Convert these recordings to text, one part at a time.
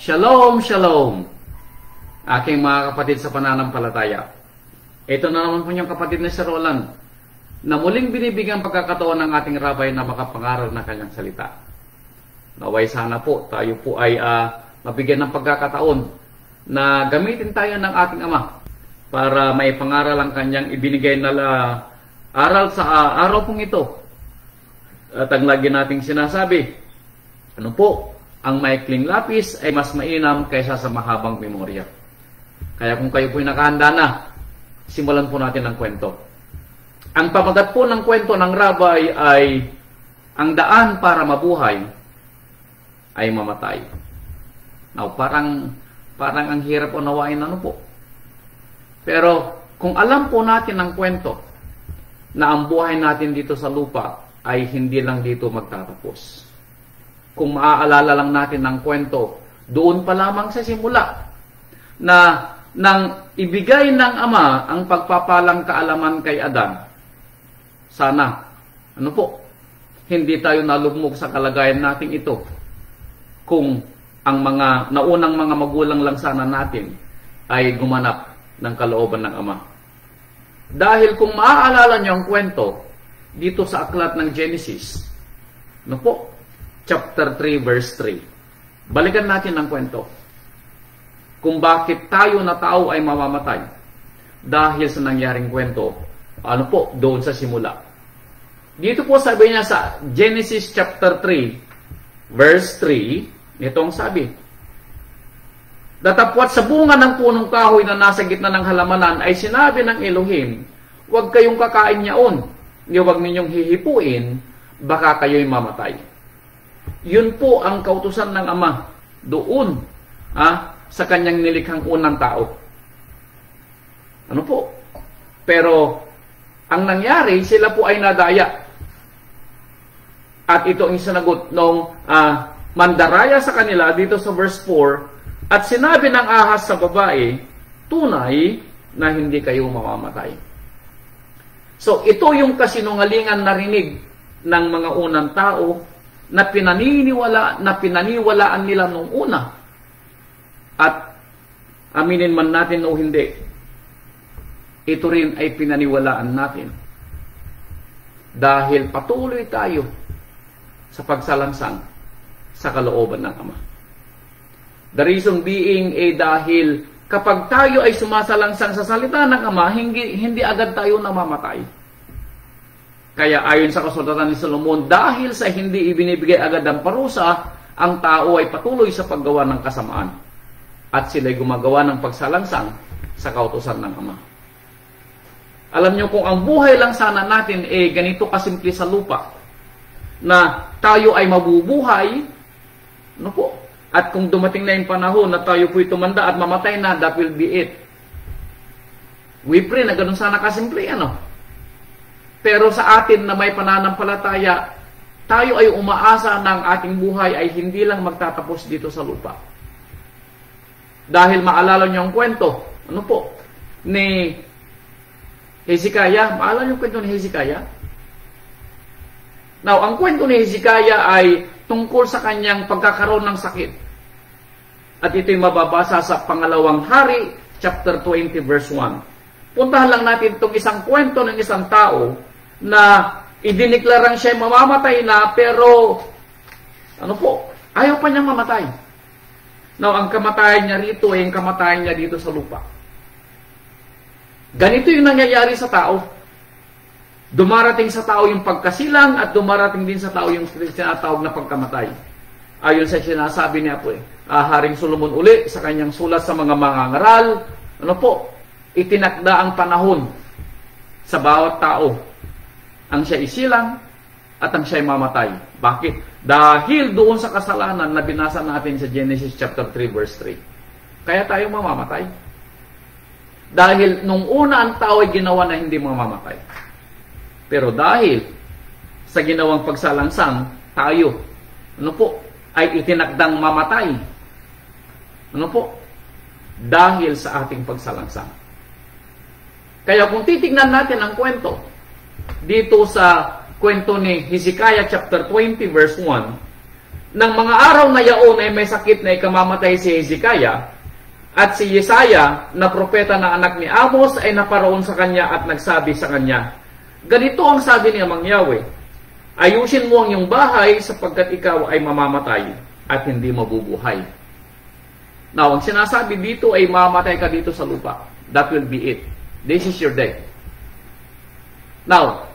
Shalom, shalom, aking mga kapatid sa pananampalataya. Ito na naman po niyong kapatid na si Roland, na muling binibigyan pagkakataon ng ating rabay na makapangaral ng kanyang salita. Naway sana po, tayo po ay mabigyan ng pagkakataon na gamitin tayo ng ating Ama para maipangaral ang kanyang ibinigay na aral sa araw pong ito. At ang lagi nating sinasabi, ano po, ang maikling lapis ay mas mainam kaysa sa mahabang memorya. Kaya kung kayo po'y nakahanda na, simulan po natin ang kwento. Ang pamagat po ng kwento ng rabay ay ang daan para mabuhay ay mamatay. Now, parang ang hirap unawain po. Pero kung alam po natin ang kwento na ang buhay natin dito sa lupa ay hindi lang dito magtatapos. Kung maaalala lang natin ang kwento, doon pa lamang sa simula na nang ibigay ng Ama ang pagpapalang kaalaman kay Adan, sana, hindi tayo nalugmok sa kalagayan natin ito kung ang mga naunang mga magulang lang sana natin ay gumanap ng kalooban ng Ama. Dahil kung maaalala niyo ang kwento dito sa aklat ng Genesis, chapter 3, verse 3. Balikan natin ang kwento. Kung bakit tayo na tao ay mamamatay dahil sa nangyaring kwento, doon sa simula. Dito po sabi niya sa Genesis chapter 3, verse 3, nitong sabi, datapwat sa bunga ng punong kahoy na nasa gitna ng halamanan ay sinabi ng Elohim, huwag kayong kakain niyaon, huwag ninyong hihipuin, baka kayo'y mamatay. Yun po ang kautusan ng Ama doon sa kanyang nilikhang unang tao. Pero ang nangyari, sila po ay nadaya. At ito ang sinagot ng mandaraya sa kanila dito sa verse 4, at sinabi ng ahas sa babae, tunay na hindi kayo mamamatay. So ito yung kasinungalingan narinig ng mga unang tao na pinaniwalaan nila nung una. At aminin man natin o hindi, ito rin ay pinaniwalaan natin. Dahil patuloy tayo sa pagsalangsang sa kalooban ng Ama. The reason being dahil kapag tayo ay sumasalangsang sa salita ng Ama, hindi agad tayo namamatay. Kaya ayon sa kasulatan ni Solomon, dahil sa hindi ibinibigay agad ang parusa, ang tao ay patuloy sa paggawa ng kasamaan. At sila'y gumagawa ng pagsalangsang sa kautusan ng Ama. Alam niyo, kung ang buhay lang sana natin ganito kasimple sa lupa, na tayo ay mabubuhay, at kung dumating na yung panahon na tayo po'y tumanda at mamatay na, that will be it. We pray na ganun sana kasimple, Pero sa atin na may pananampalataya, tayo ay umaasa na ang ating buhay ay hindi lang magtatapos dito sa lupa. Dahil maalala niyo ang kwento, ni Hezekiah. Maalala niyo ang kwento ni Hezekiah? Now, ang kwento ni Hezekiah ay tungkol sa kanyang pagkakaroon ng sakit. At ito'y mababasa sa Pangalawang Hari, chapter 20, verse 1. Puntahan lang natin itong isang kwento ng isang tao na idiniklarang siya mamamatay na, pero ayaw pa niyang mamatay. Now, ang kamatayan niya rito ay ang kamatayan niya dito sa lupa. Ganito yung nangyayari sa tao. Dumarating sa tao yung pagkasilang at dumarating din sa tao yung tinatawag na pagkamatay. Ayon sa sinasabi niya po Haring Solomon uli sa kanyang sulat sa mga mangangaral, itinakda ang panahon sa bawat tao. Ang siya isilang at ang siya mamatay. Bakit? Dahil doon sa kasalanan na binasa natin sa Genesis chapter 3 verse 3. Kaya tayo mamamatay. Dahil nung una ang tao ay ginawa na hindi mamamatay. Pero dahil sa ginawang pagsalangsang, tayo, ay itinakdang mamatay. Dahil sa ating pagsalangsang. Kaya kung titignan natin ang kwento, dito sa kwento ni Hezekiah chapter 20 verse 1, ng mga araw na yaon ay may sakit na ikamamatay si Hezekiah, at si Yesaya na propeta na anak ni Amos ay naparoon sa kanya at nagsabi sa kanya, ganito ang sabi ni Amang Yahweh, ayusin mo ang iyong bahay sapagkat ikaw ay mamamatay at hindi mabubuhay. Now, ang sinasabi dito ay mamamatay ka dito sa lupa. That will be it. This is your death. Now,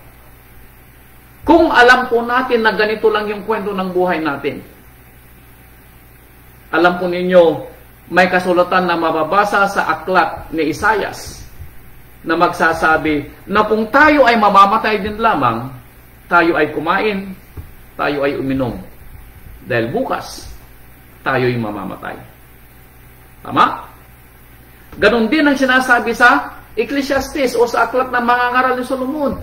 kung alam po natin na ganito lang yung kwento ng buhay natin, alam po ninyo, may kasulatan na mababasa sa aklat ni Isaias na magsasabi na kung tayo ay mamamatay din lamang, tayo ay kumain, tayo ay uminom. Dahil bukas, tayo ay mamamatay. Tama? Ganon din ang sinasabi sa Ecclesiastes o sa aklat ng mga ngaral ni Solomon.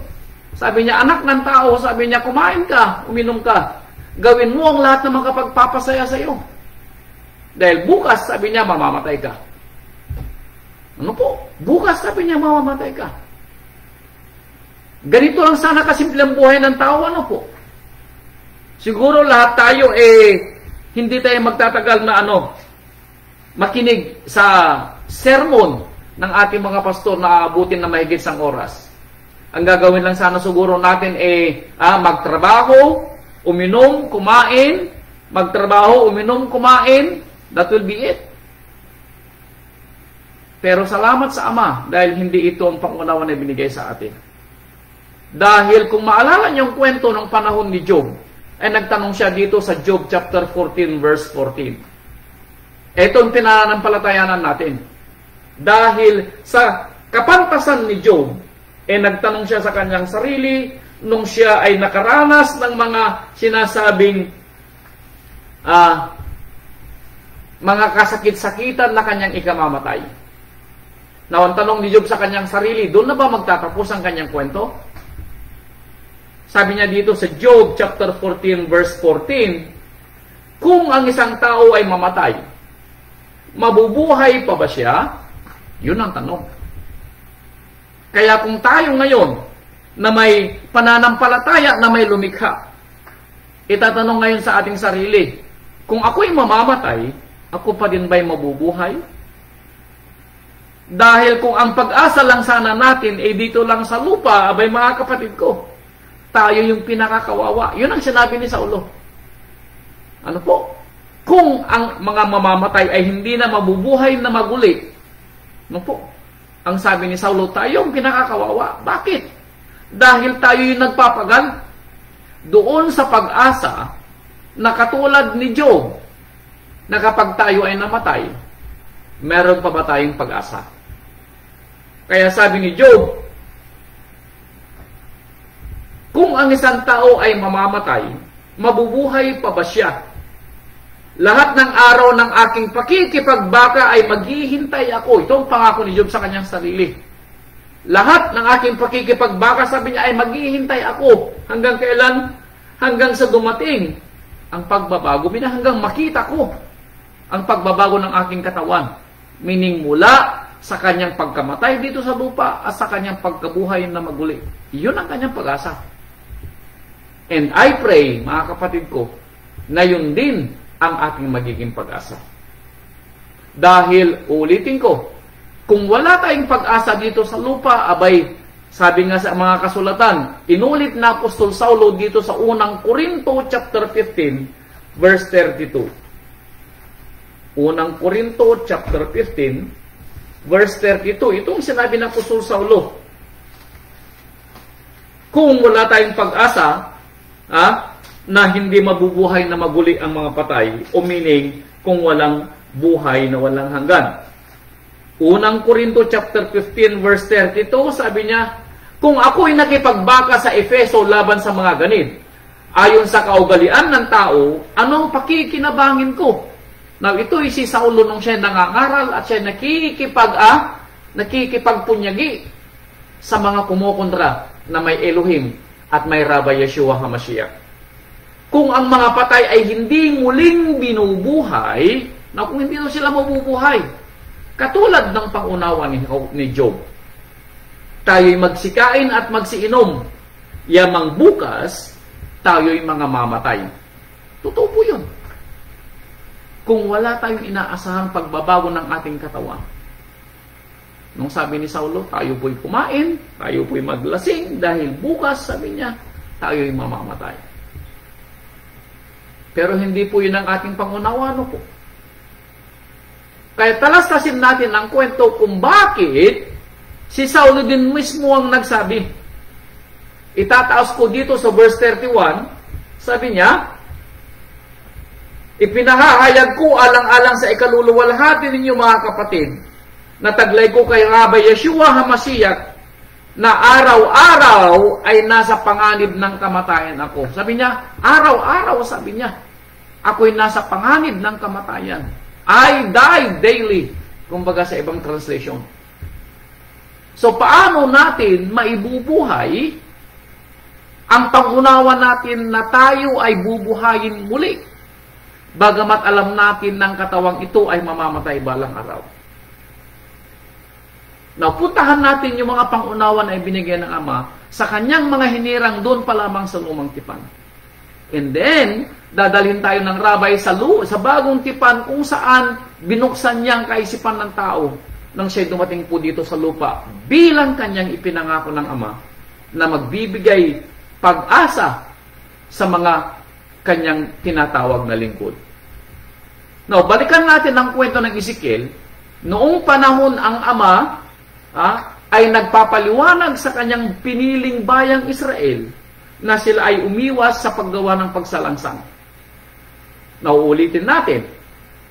Sabi niya, anak ng tao, sabi niya, kumain ka, uminom ka. Gawin mo ang lahat na makapagpapasaya sa iyo. Dahil bukas, sabi niya, mamamatay ka. Ano po? Bukas, sabi niya, mamamatay ka. Ganito lang sana kasimple ang buhay ng tao, ano po? Siguro lahat tayo, hindi tayo magtatagal na makinig sa sermon ng ating mga pastor na aabutin na mahigit 1 oras. Ang gagawin lang sana siguro natin magtrabaho, uminom, kumain, magtrabaho, uminom, kumain. That will be it. Pero salamat sa Ama dahil hindi ito ang pangunawa na binigay sa atin. Dahil kung maalala niyo ang kwento ng panahon ni Job, ay nagtanong siya dito sa Job chapter 14 verse 14. Ito ang pinananampalatayanan natin. Dahil sa kapantasan ni Job, nagtanong siya sa kanyang sarili nung siya ay nakaranas ng mga sinasabing mga kasakit-sakitan na kanyang ikamamatay. Now, ang tanong ni Job sa kanyang sarili, doon na ba magtatapos ang kanyang kwento? Sabi niya dito sa Job chapter 14 verse 14, kung ang isang tao ay mamatay, mabubuhay pa ba siya? Yun ang tanong. Kaya kung tayo ngayon na may pananampalataya na may lumikha, itatanong ngayon sa ating sarili, kung ako'y mamamatay, ako pa din ba'y mabubuhay? Dahil kung ang pag-asa lang sana natin ay dito lang sa lupa, abay mga kapatid ko, tayo yung pinakakawawa. Yun ang sinabi ni Saulo. Ano po? Kung ang mga mamamatay ay hindi na mabubuhay na maguli, ano po? Ang sabi ni Saulo, tayo yung pinakakawawa. Bakit? Dahil tayo yung nagpapagal doon sa pag-asa na katulad ni Job, na kapag tayo ay namatay, meron pa ba tayong pag-asa? Kaya sabi ni Job, kung ang isang tao ay mamamatay, mabubuhay pa ba siya? Lahat ng araw ng aking pakikipagbaka ay maghihintay ako. Ito ang pangako ni Job sa kanyang sarili. Lahat ng aking pakikipagbaka, sabi niya, ay maghihintay ako. Hanggang kailan? Hanggang sa dumating ang pagbabago. Hanggang makita ko ang pagbabago ng aking katawan. Meaning mula sa kanyang pagkamatay dito sa lupa at sa kanyang pagkabuhay na maguli. Iyon ang kanyang pag-asa. And I pray, mga kapatid ko, na yun din ang ating magiging pag-asa. Dahil, ulitin ko, kung wala tayong pag-asa dito sa lupa, abay, sabi nga sa mga kasulatan, inulit na Apostol Saulo dito sa unang Korinto chapter 15, verse 32. Unang Korinto chapter 15, verse 32. Itong sinabi ng Apostol Saulo. Kung wala tayong pag-asa, na hindi mabubuhay na maguli ang mga patay, o meaning, kung walang buhay na walang hanggan. Unang Korinto chapter 15 verse 32, sabi niya, kung ako'y nakipagbaka sa Efeso laban sa mga ganid, ayon sa kaugalian ng tao, anong pakikinabangin ko? Now, ito si Saulo nung siya nangangaral at siya nakikipagpunyagi sa mga kumukontra na may Elohim at may Rabbi Yeshua HaMashiach. Kung ang mga patay ay hindi muling binubuhay, na kung hindi na sila mabubuhay, katulad ng pangunawa ni Job, tayo'y magsikain at magsiinom, yamang bukas, tayo'y mga mamatay. Totoo po yun. kung wala tayong inaasahang pagbabago ng ating katawan. Nung sabi ni Saulo, tayo po'y kumain, tayo po'y maglasing, dahil bukas, sabi niya, tayo'y mamamatay. Pero hindi po yun ang ating pangunawa, no po. Kaya talastasin natin ang kwento kung bakit si Saulo din mismo ang nagsabi. Itataas ko dito sa verse 31, sabi niya, ipinahahayag ko alang-alang sa ikaluluwalhati ninyo mga kapatid, na taglay ko kay Rabbi Yeshua HaMashiach, na araw-araw ay nasa panganib ng kamatayan ako. Sabi niya, araw-araw, sabi niya, ako'y nasa panganib ng kamatayan. I die daily, kumbaga sa ibang translation. So, paano natin maibubuhay ang pangunawa natin na tayo ay bubuhayin muli? Bagamat alam natin ng katawang ito ay mamamatay balang araw. Now, puntahan natin yung mga pangunawa na ibinigay ng Ama sa kanyang mga hinirang doon pa lamang sa lumang tipan. And then, dadalhin tayo ng Rabay sa bagong tipan kung saan binuksan niyang kaisipan ng tao nang siya'y dumating po dito sa lupa bilang kanyang ipinangako ng Ama na magbibigay pag-asa sa mga kanyang tinatawag na lingkod. Now, balikan natin ang kwento ng Ezekiel. Noong panahon ang Ama ay nagpapaliwanag sa kanyang piniling bayang Israel na sila ay umiwas sa paggawa ng pagsalangsang. Nauulitin natin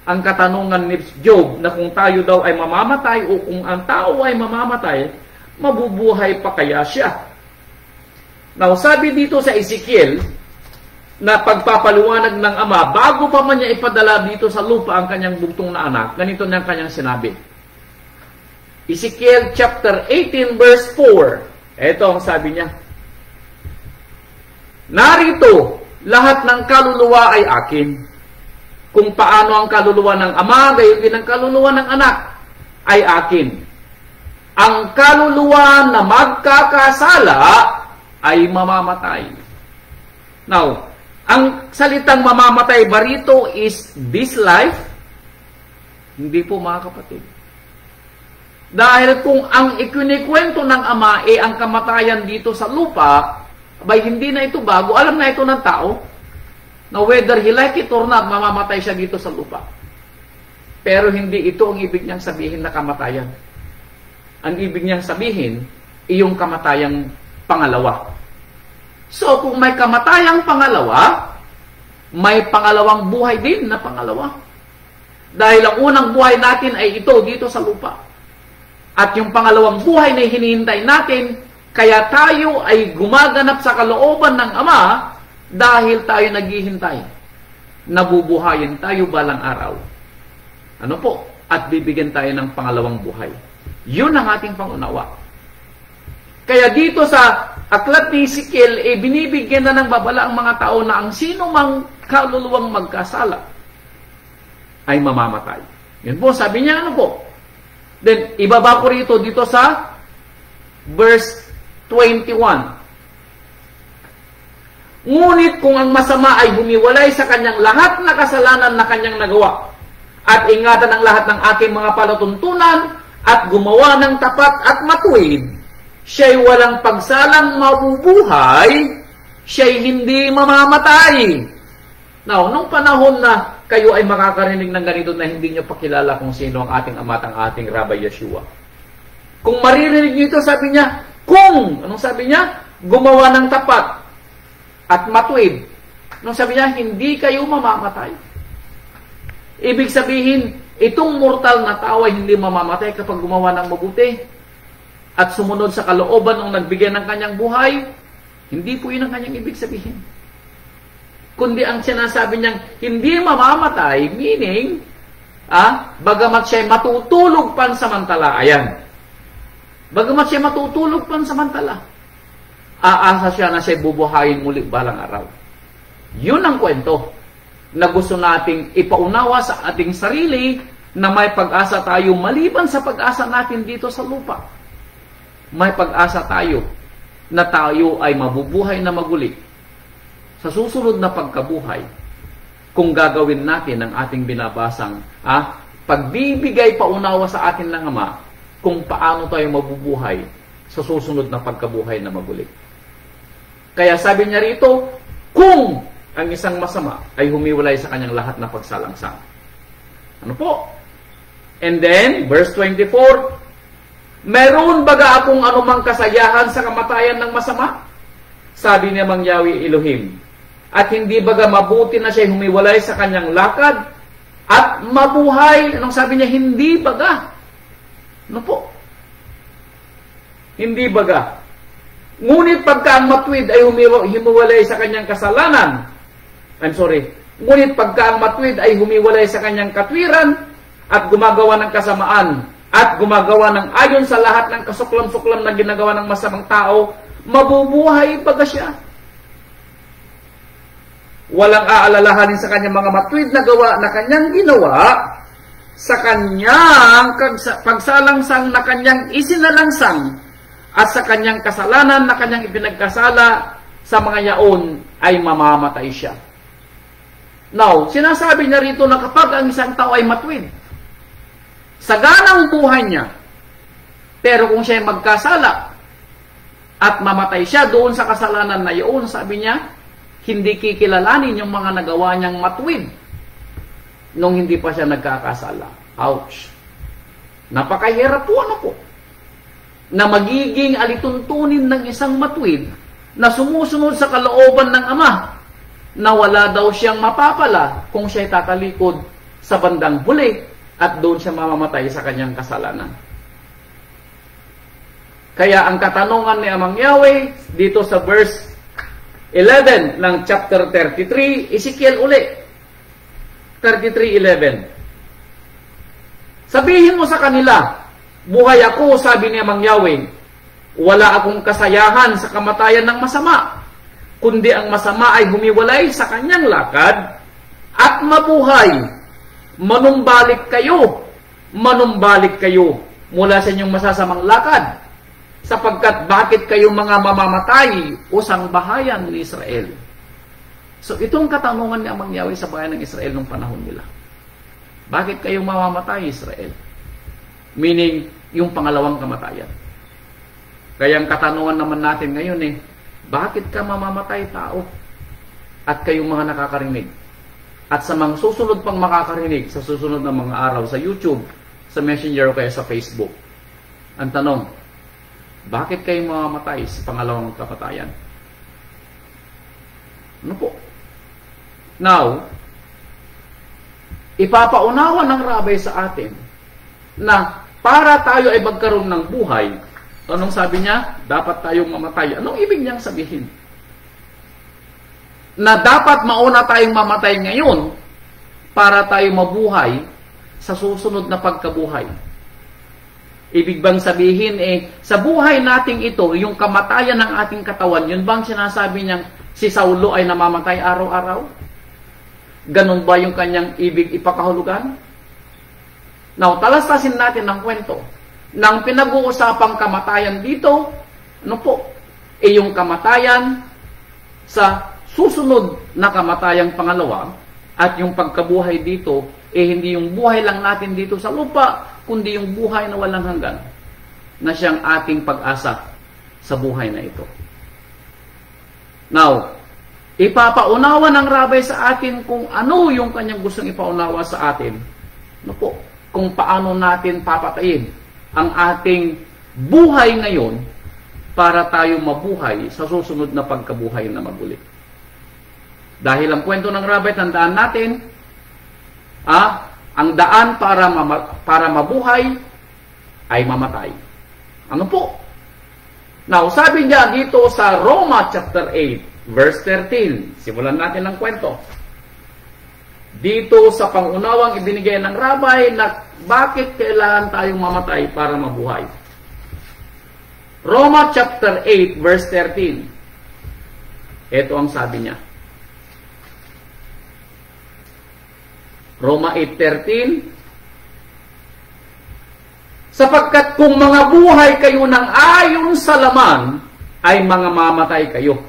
ang katanungan ni Job na kung tayo daw ay mamamatay o kung ang tao ay mamamatay, mabubuhay pa kaya siya? Now, sabi dito sa Ezekiel na pagpapaliwanag ng Ama, bago pa man niya ipadala dito sa lupa ang kanyang bugtong na anak, ganito niyang kanyang sinabi. Ezekiel chapter 18 verse 4. Ito ang sabi niya. Narito, lahat ng kaluluwa ay akin. Kung paano ang kaluluwa ng Ama, gayon din ang kaluluwa ng anak ay akin. Ang kaluluwa na magkakasala ay mamamatay. Now, ang salitang mamamatay ba rito is this life? Hindi po, mga kapatid. Dahil kung ang ikinikwento ng Ama ay ang kamatayan dito sa lupa, abay hindi na ito bago, alam na ito ng tao, na whether he like it or not, mamamatay siya dito sa lupa. Pero hindi ito ang ibig niyang sabihin na kamatayan. Ang ibig niyang sabihin, iyong kamatayang pangalawa. So, kung may kamatayang pangalawa, may pangalawang buhay din na pangalawa. Dahil ang unang buhay natin ay ito dito sa lupa. At yung pangalawang buhay na hinihintay natin, kaya tayo ay gumaganap sa kalooban ng Ama dahil tayo naghihintay. Nabubuhayin tayo balang araw. Ano po? At bibigyan tayo ng pangalawang buhay. Yun ang ating pangunawa. Kaya dito sa aklat ni Ezekiel, binibigyan na ng babala ang mga tao na ang sino mang kaluluwang magkasala ay mamamatay. Yun po, sabi niya ano po? Then, ibaba ko rito dito sa verse 21. Ngunit kung ang masama ay humiwalay sa kanyang lahat na kasalanan na kanyang nagawa, at ingatan ang lahat ng aking mga palatuntunan, at gumawa ng tapat at matuwid, siya'y walang pagsalang mabubuhay, siya'y hindi mamamatay. Now, nung panahon na kayo ay makakarinig ng ganito na hindi nyo pakilala kung sino ang ating Ama at ang ating Rabbi Yeshua. Kung maririnig nyo ito, sabi niya, anong sabi niya? Gumawa ng tapat at matuwid. Anong sabi niya? Hindi kayo mamamatay. Ibig sabihin, itong mortal na tao ay hindi mamamatay kapag gumawa ng mabuti at sumunod sa kalooban ng nagbigay ng kanyang buhay. Hindi po yun ang kanyang ibig sabihin. Kundi ang sinasabi niyang hindi mamamatay, meaning, bagamat siya'y matutulog pansamantala. Ayan. Bagamat siya'y matutulog pansamantala, aasa siya na siya'y bubuhayin muli balang araw. Yun ang kwento na gusto nating ipaunawa sa ating sarili na may pag-asa tayo maliban sa pag-asa natin dito sa lupa. May pag-asa tayo na tayo ay mabubuhay na maguli sa susunod na pagkabuhay kung gagawin natin ang ating binabasang pagbibigay paunawa sa atin ng Ama kung paano tayo mabubuhay sa susunod na pagkabuhay na magulit. Kaya sabi niya rito, kung ang isang masama ay humiwalay sa kanyang lahat na pagsalangsang. Ano po? And then, verse 24, meron baga akong anumang kasayahan sa kamatayan ng masama? Sabi niya mang Yahweh Elohim. At hindi baga mabuti na siya humiwalay sa kanyang lakad at mabuhay? Anong sabi niya? Hindi baga. Ano po? Hindi baga. Ngunit pagka ang matuwid ay humiwalay sa kanyang kasalanan, ngunit pagka ang matuwid ay humiwalay sa kanyang katwiran at gumagawa ng kasamaan at gumagawa ng ayon sa lahat ng kasuklam-suklam na ginagawa ng masamang tao, mabubuhay baga siya. Walang aalalahanin sa kanyang mga matuwid na gawa na kanyang ginawa, sa kanyang pagsalangsang na kanyang isinalangsang, at sa kanyang kasalanan na kanyang ipinagkasala sa mga yaon ay mamamatay siya. Now, sinasabi niya rito na kapag ang isang tao ay matuwid, sagana ang buhay niya, pero kung siya ay magkasala at mamatay siya doon sa kasalanan na iyon, sabi niya, hindi kikilalanin yung mga nagawa niyang matuwid nung hindi pa siya nagkakasala. Ouch! Napakahirap po na magiging alituntunin ng isang matuwid na sumusunod sa kalooban ng Ama na wala daw siyang mapapala kung siya'y tatalikod sa bandang huli at doon siya mamamatay sa kanyang kasalanan. Kaya ang katanungan ni Amang Yahweh dito sa verse 11 ng chapter 33, Ezekiel uli, 33:11. Sabihin mo sa kanila, buhay ako, sabi ni Amang Yahweh, wala akong kasayahan sa kamatayan ng masama, kundi ang masama ay humiwalay sa kanyang lakad at mabuhay. Manumbalik kayo mula sa inyong masasamang lakad, sapagkat bakit kayo mga mamamatay o sangbahayan ni Israel? So itong katanungan ni Amang Yahweh sa bayan ng Israel nung panahon nila. Bakit kayo mamamatay, Israel? Meaning, yung pangalawang kamatayan. Kaya ang katanungan naman natin ngayon bakit ka mamamatay, tao? At kayong mga nakakarinig. At sa mga susunod pang makakarinig sa susunod na mga araw sa YouTube, sa Messenger o kaya sa Facebook. Ang tanong, bakit kayo mamamatay sa pangalawang kamatayan? Ano po? Now, ipapaunawa ng Rabay sa atin na para tayo ay magkaroon ng buhay. Anong sabi niya? Dapat tayong mamatay. Anong ibig niyang sabihin? Na dapat mauna tayong mamatay ngayon para tayo mabuhay sa susunod na pagkabuhay. Ibig bang sabihin sa buhay nating ito, yung kamatayan ng ating katawan, yun bang sinasabi niyang si Saulo ay namamatay araw-araw? Ganon ba yung kanyang ibig ipakahulugan? Now, talastasin natin ang kwento. Nang pinag-uusapang kamatayan dito, ano po? Yung kamatayan sa susunod na kamatayang pangalawa at yung pagkabuhay dito, hindi yung buhay lang natin dito sa lupa, kundi yung buhay na walang hanggan na siyang ating pag-asa sa buhay na ito. Now, ipapaunawa ng Rabay sa atin kung ano yung kanyang gustong ipaunawa sa atin. Ano po? Kung paano natin papatayin ang ating buhay ngayon para tayo mabuhay sa susunod na pagkabuhay na magulit. Dahil ang kwento ng Rabay, tandaan natin, ang daan para mabuhay ay mamatay. Ano po? Now, sabi niya dito sa Roma chapter 8, verse 13. Simulan natin ang kwento. Dito sa pangunawang ibinigay ng Rabay na bakit kailangan tayong mamatay para mabuhay. Roma chapter 8, verse 13. Ito ang sabi niya. Roma 8:13, sapagkat kung mga buhay kayo ng ayon sa laman, ay mga mamatay kayo.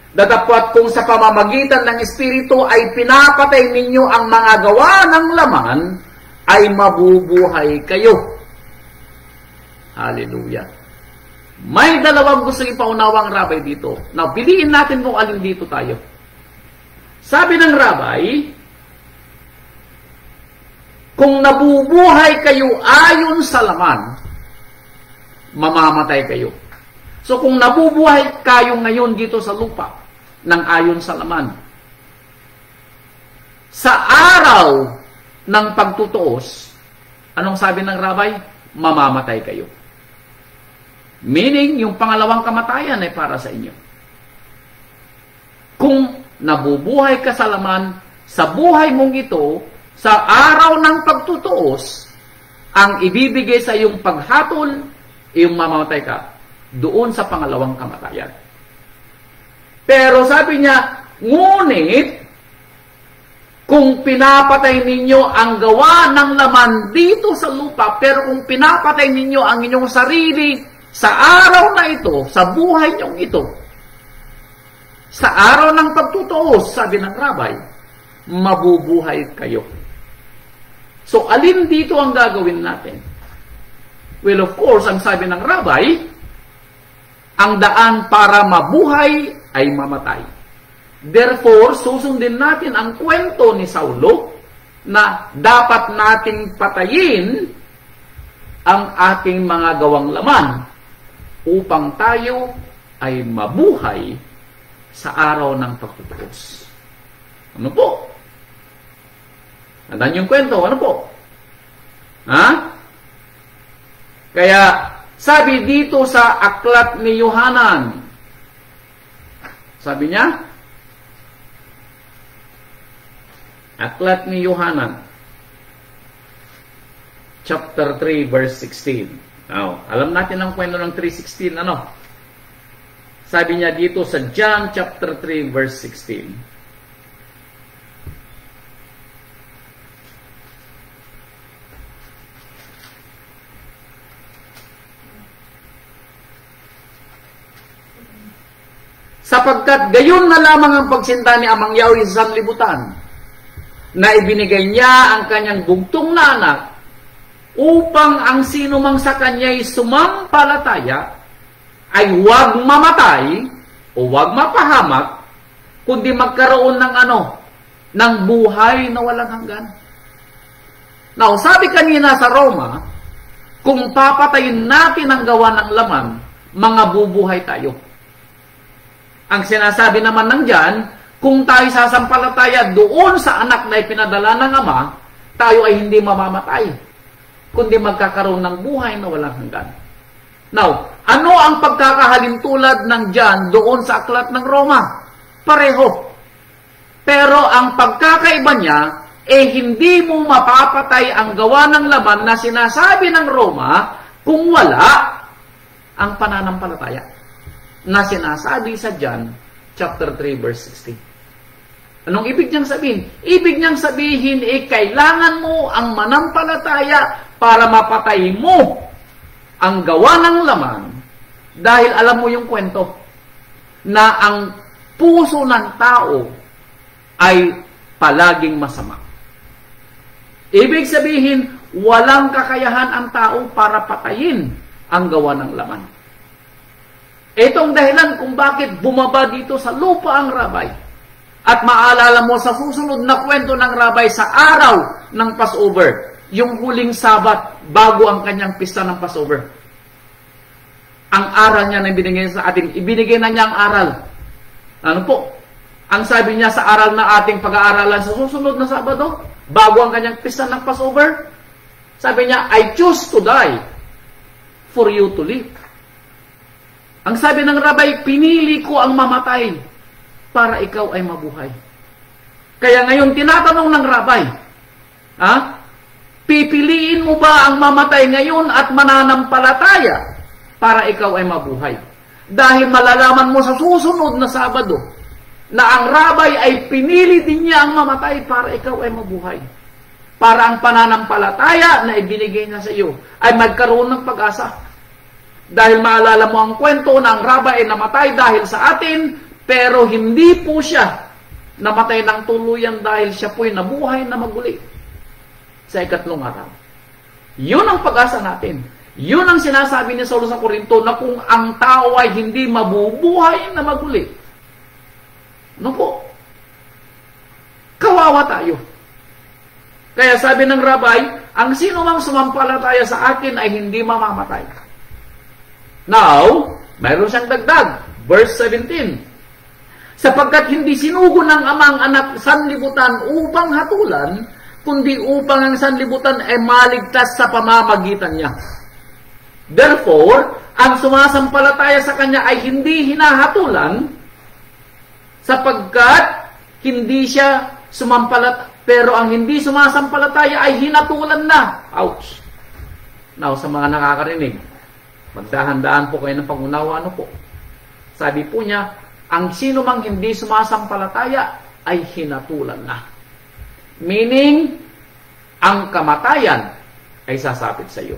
Datapwat kung sa pamamagitan ng Espiritu ay pinapatay ninyo ang mga gawa ng laman, ay mabubuhay kayo. Hallelujah. May dalawang gusto ipaunawang rabay dito. Now, piliin natin kung alin dito tayo. Sabi ng rabay, kung nabubuhay kayo ayon sa laman, mamamatay kayo. So kung nabubuhay kayo ngayon dito sa lupa, ng ayon sa laman, sa araw ng pagtutuos, anong sabi ng rabay? Mamamatay kayo. Meaning, yung pangalawang kamatayan ay para sa inyo. Kung nabubuhay ka sa laman, sa buhay mong ito, sa araw ng pagtutuos, ang ibibigay sa iyong paghatol, iyong mamamatay ka doon sa pangalawang kamatayan. Pero sabi niya, ngunit, kung pinapatay ninyo ang gawa ng laman dito sa lupa, pero kung pinapatay ninyo ang inyong sarili sa araw na ito, sa buhay niyong ito, sa araw ng pagtutuos, sabi ng rabay, mabubuhay kayo. So, alin dito ang gagawin natin? Well, of course, ang sabi ng rabay, ang daan para mabuhay ay mamatay. Therefore, susundin natin ang kwento ni Saulo na dapat nating patayin ang ating mga gawang laman upang tayo ay mabuhay sa araw ng pagtutuos. Ano po? Tandaan yung kwento, ano po? Ha? Kaya, sabi dito sa aklat ni Yohanan, sabi niya, aklat ni Yohanan, chapter 3, verse 16. Now, alam natin ang kwento ng 3:16, ano? Sabi niya dito sa John chapter 3, verse 16. Sapagkat gayon na lamang ang pagsinta ni Amang Yahweh sa sanlibutan, na ibinigay niya ang kanyang bugtong na anak, upang ang sino mang sa kanya'y sumampalataya, ay huwag mamatay, o huwag mapahamak, kundi magkaroon ng ng buhay na walang hanggan. Now, sabi kanina sa Roma, kung papatayin natin ang gawa ng laman, mga bubuhay tayo. Ang sinasabi naman ng diyan, kung tayo sasampalataya doon sa anak na ipinadala ng Ama, tayo ay hindi mamamatay, kundi magkakaroon ng buhay na walang hanggan. Now, ano ang pagkakahalintulad ng diyan doon sa aklat ng Roma? Pareho. Pero ang pagkakaiba niya, hindi mo mapapatay ang gawa ng laman na sinasabi ng Roma kung wala ang pananampalataya na sinasabi sa John chapter 3 verse 16. Anong ibig niyang sabihin? Ibig niyang sabihin, kailangan mo ang manampalataya para mapatay mo ang gawa ng laman dahil alam mo yung kwento na ang puso ng tao ay palaging masama. Ibig sabihin, walang kakayahan ang tao para patayin ang gawa ng laman. Itong dahilan kung bakit bumaba dito sa lupa ang rabay. At maalala mo sa susunod na kwento ng rabay sa araw ng Passover, yung huling Sabat bago ang kanyang pista ng Passover. Ang aral niya na ibinigay sa atin, ibinigay na niya ang aral. Ano po? Ang sabi niya sa aral na ating pag-aaralan sa susunod na Sabado, bago ang kanyang pista ng Passover, sabi niya, I choose to die for you to live. Ang sabi ng rabay, pinili ko ang mamatay para ikaw ay mabuhay. Kaya ngayon, tinatanong ng rabay, pipiliin mo ba ang mamatay ngayon at mananampalataya para ikaw ay mabuhay? Dahil malalaman mo sa susunod na Sabado na ang rabay ay pinili din niya ang mamatay para ikaw ay mabuhay. Para ang pananampalataya na ibinigay niya sa iyo ay magkaroon ng pag-asa. Dahil maalala mo ang kwento na ang rabay ay namatay dahil sa atin Pero hindi po siya namatay ng tuluyan dahil siya po'y nabuhay na maguli sa ikatlong araw. Yun ang pag-asa natin. Yun ang sinasabi ni Saulo sa Korinto na kung ang tao ay hindi mabubuhay na maguli. Ano po? Kawawa tayo. Kaya sabi ng rabay, ang sino mang sumampalataya sa akin ay hindi mamamatay. Now, mayroon siyang dagdag. Verse 17. Sapagkat hindi sinugo ng amang anak sanlibutan upang hatulan, kundi upang ang sanlibutan ay maligtas sa pamamagitan niya. Therefore, ang sumasampalataya sa kanya ay hindi hinahatulan, sapagkat hindi siya pero ang hindi sumasampalataya ay hinatulan na. Ouch! Now, sa mga nakakarinig, magdahan-daan po kayo ng pangunawa. Ano po? Sabi po niya, ang sino mang hindi sumasampalataya ay hinatulan na. Meaning, ang kamatayan ay sasapit sa iyo.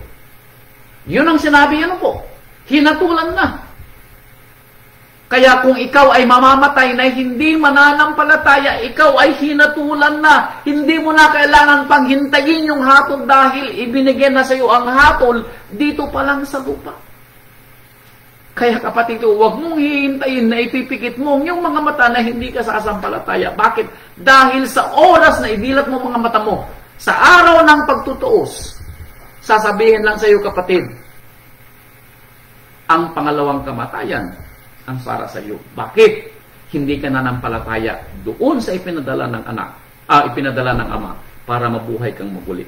Yun ang sinabi, ano po? Hinatulan na. Kaya kung ikaw ay mamamatay na hindi mananampalataya, ikaw ay hinatulan na. Hindi mo na kailangan pang hintayin yung hatol dahil ibinigyan na sa iyo ang hatol dito pa lang sa lupa. Kaya kapatid, huwag mong hihintayin na ipipikit mo yung mga mata na hindi ka sasampalataya. Bakit? Dahil sa oras na idilat mo mga mata mo, sa araw ng pagtutuos, sasabihin lang sa iyo kapatid, ang pangalawang kamatayan ang para sa iyo. Bakit? Hindi ka nanampalataya doon sa ipinadala ng ipinadala ng Ama para mabuhay kang maguli.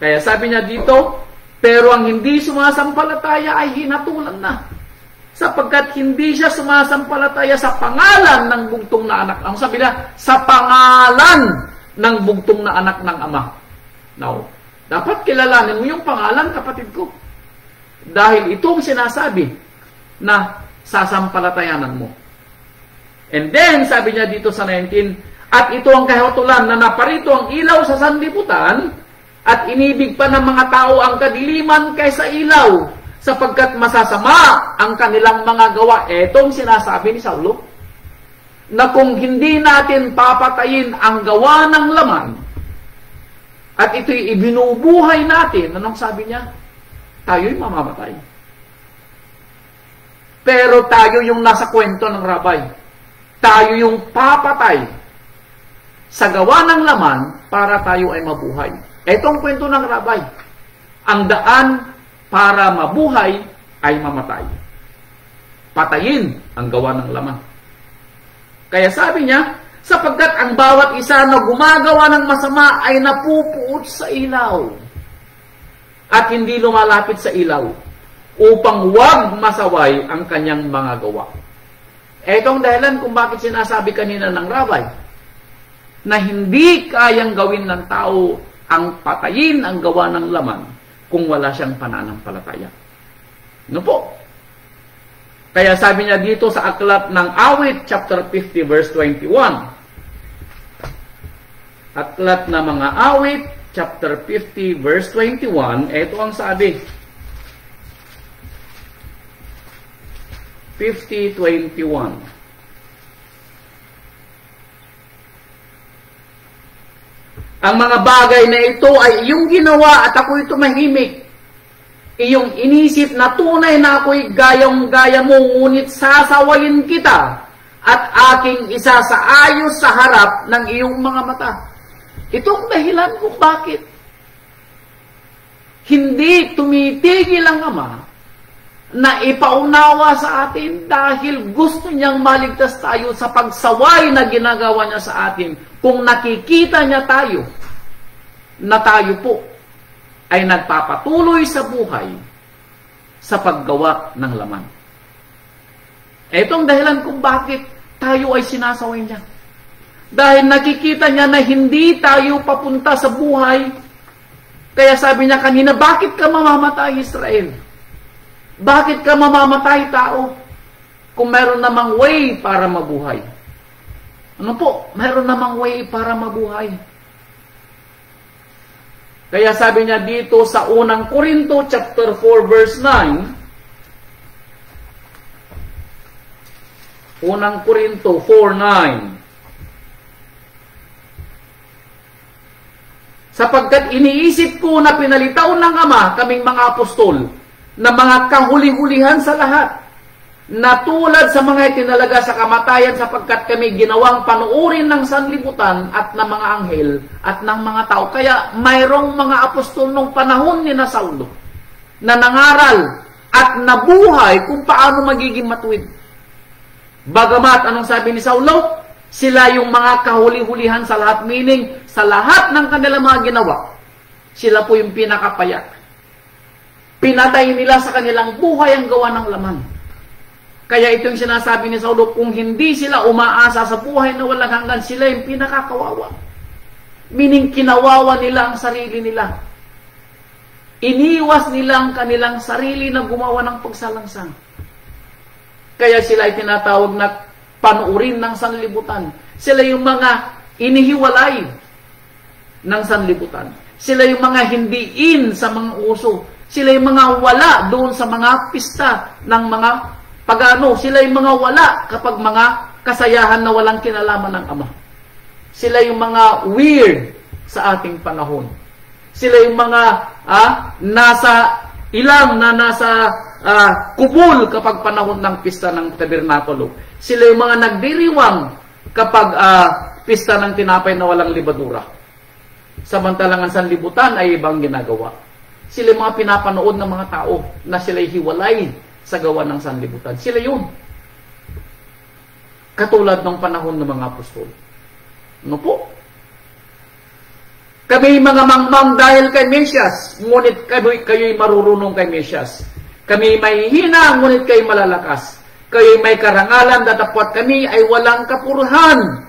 Kaya sabi niya dito, pero ang hindi sumasampalataya ay hinatulan na. Sapagkat hindi siya sumasampalataya sa pangalan ng bugtong na anak. Ang sabi niya, sa pangalan ng bugtong na anak ng Ama. Now, dapat kilalanin mo yung pangalan, kapatid ko. Dahil itong sinasabi na sasampalatayanan mo. And then, sabi niya dito sa 19, at ito ang kahatulan na naparito ang ilaw sa sanlibutan, at inibig pa ng mga tao ang kadiliman kaysa ilaw, sapagkat masasama ang kanilang mga gawa. Etong sinasabi ni Saulo, na kung hindi natin papatayin ang gawa ng laman, at ito'y ibinubuhay natin, anong sabi niya? Tayo'y mamamatay. Pero tayo yung nasa kwento ng rabay. Tayo yung papatay sa gawa ng laman para tayo ay mabuhay. Itong kwento ng rabay. Ang daan para mabuhay ay mamatay. Patayin ang gawa ng laman. Kaya sabi niya, sapagkat ang bawat isa na gumagawa ng masama ay napupuot sa ilaw at hindi lumalapit sa ilaw upang huwag masaway ang kanyang mga gawa. Etong dahilan kung bakit sinasabi kanina ng rabay na hindi kayang gawin ng tao ang patayin ang gawa ng laman kung wala siyang pananampalataya. Ano po? Kaya sabi niya dito sa aklat ng Awit, chapter 50, verse 21. Aklat na mga Awit, chapter 50, verse 21. Ito ang sabi. 50:21. Ang mga bagay na ito ay iyong ginawa at ako'y tumahimik. Iyong inisip na tunay na ako'y gayang-gaya mo, ngunit sasawayin kita at aking isa sa ayos sa harap ng iyong mga mata. Itong dahilan kung bakit hindi tumitigil ang Ama na ipaunawa sa atin dahil gusto niyang maligtas tayo sa pagsaway na ginagawa niya sa atin. Kung nakikita niya tayo na tayo po ay nagpapatuloy sa buhay sa paggawa ng laman. Itong dahilan kung bakit tayo ay sinasaway niya. Dahil nakikita niya na hindi tayo papunta sa buhay. Kaya sabi niya kanina, bakit ka mamamatay, Israel? Bakit ka mamamatay, tao? Kung meron namang way para mabuhay. Ano po? Meron namang way para mabuhay. Kaya sabi niya dito sa unang Korinto, chapter 4, verse 9, Unang Korinto 4:9. Sapagkat iniisip ko na pinalitaw ng Ama kaming mga apostol na mga kahuli-hulihan sa lahat, na tulad sa mga itinalaga sa kamatayan sapagkat kami ginawang panuurin ng sanlibutan at ng mga anghel at ng mga tao. Kaya mayroong mga apostol nung panahon ni na Saulo na nangaral at nabuhay kung paano magiging matuwid. Bagamat, anong sabi ni Saulo? Sila yung mga kahuli-hulihan sa lahat, meaning sa lahat ng kanilang mga ginawa, sila po yung pinakapayak. Pinatay nila sa kanilang buhay ang gawa ng laman. Kaya ito yung sinasabi ni Saulo, kung hindi sila umaasa sa buhay na walang hanggan, sila yung pinakakawawa. Meaning, kinawawa nila ang sarili nila. Iniwas nila ang kanilang sarili na gumawa ng pagsalangsang. Kaya sila ay tinatawag na panuurin ng sanlibutan. Sila yung mga inihiwalay ng sanlibutan. Sila yung mga hindi in sa mga uso. Sila yung mga wala doon sa mga pista ng mga pagano. Sila yung mga wala kapag mga kasayahan na walang kinalaman ng Ama. Sila yung mga weird sa ating panahon. Sila yung mga nasa ilang na nasa kubul kapag panahon ng pista ng tabernakulo. Sila yung mga nagdiriwang kapag pista ng tinapay na walang libadura. Samantalang ang sanlibutan ay ibang ginagawa. Sila yung mga pinapanood ng mga tao na sila'y hiwalay sa gawa ng sanlibutan. Sila yun. Katulad ng panahon ng mga apostol. Ano po? Kami mga mangmang dahil kay Mesias, ngunit kayo'y marurunong kay Mesias. Kami may hina, ngunit kayo'y malalakas. Kayo'y may karangalan, datapwat kami ay walang kapuruhan.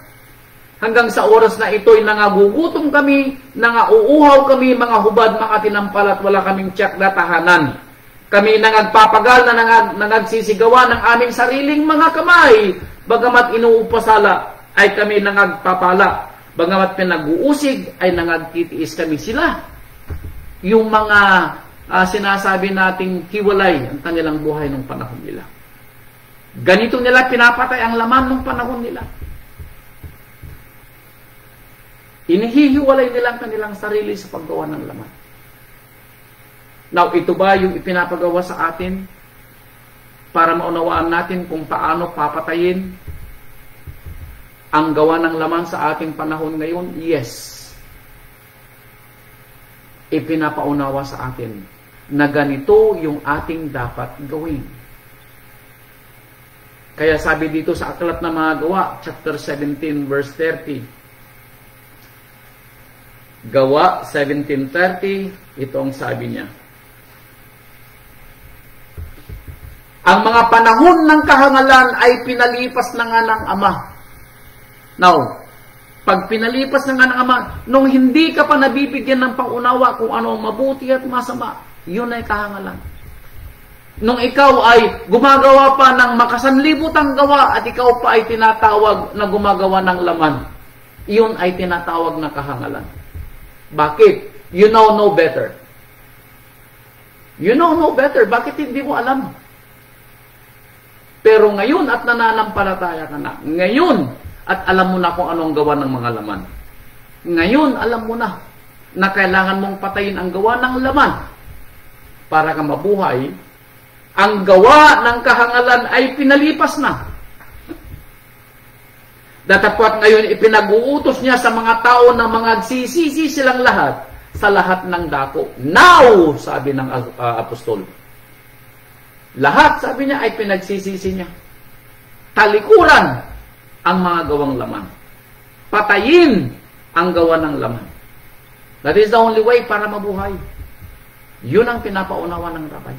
Hanggang sa oras na ito'y nangagugutom kami, nangauuhaw kami, mga hubad, mga tinampalat, wala kaming tiyak na tahanan. Kami nangagpapagal na nangagsisigawa ng aming sariling mga kamay, bagamat inuupasala ay kami nangagpapala. Bagamat pinag-uusig ay nangagtitiis kami. Sila yung mga sinasabi nating hiwalay ang kanilang buhay ng panahon nila. Ganito nila pinapatay ang laman ng panahon nila. Inihihiwalay nila ang kanilang sarili sa paggawa ng laman. Now, ito ba yung ipinapagawa sa atin para maunawaan natin kung paano papatayin ang gawa ng laman sa ating panahon ngayon? Yes. Ipinapaunawa sa atin na ganito yung ating dapat gawin. Kaya sabi dito sa Aklat ng Mga Gawa, chapter 17, verse 30. Gawa 17:30, ito ang sabi niya. Ang mga panahon ng kahangalan ay pinalipas na nga ng Ama. Now, pag pinalipas na nga ng Ama, nung hindi ka pa nabibigyan ng pangunawa kung ano ang mabuti at masama, yun ay kahangalan. Nung ikaw ay gumagawa pa ng makasanlibutang gawa at ikaw pa ay tinatawag na gumagawa ng laman, yun ay tinatawag na kahangalan. Bakit? You know no better. You know no better. Bakit hindi mo alam? Pero ngayon at nananampalataya ka na. Ngayon at alam mo na kung anong gawa ng mga laman. Ngayon alam mo na na kailangan mong patayin ang gawa ng laman para ka mabuhay. Ang gawa ng kahangalan ay pinalipas na. Datapwat ngayon ipinag-uutos niya sa mga tao na mga nagsisisi silang lahat sa lahat ng dako. Now, sabi ng apostol. Lahat, sabi niya, ay pinagsisisi niya. Talikuran ang mga gawang laman. Patayin ang gawa ng laman. That is the only way para mabuhay. Yun ang pinapaunawa ng Rabay.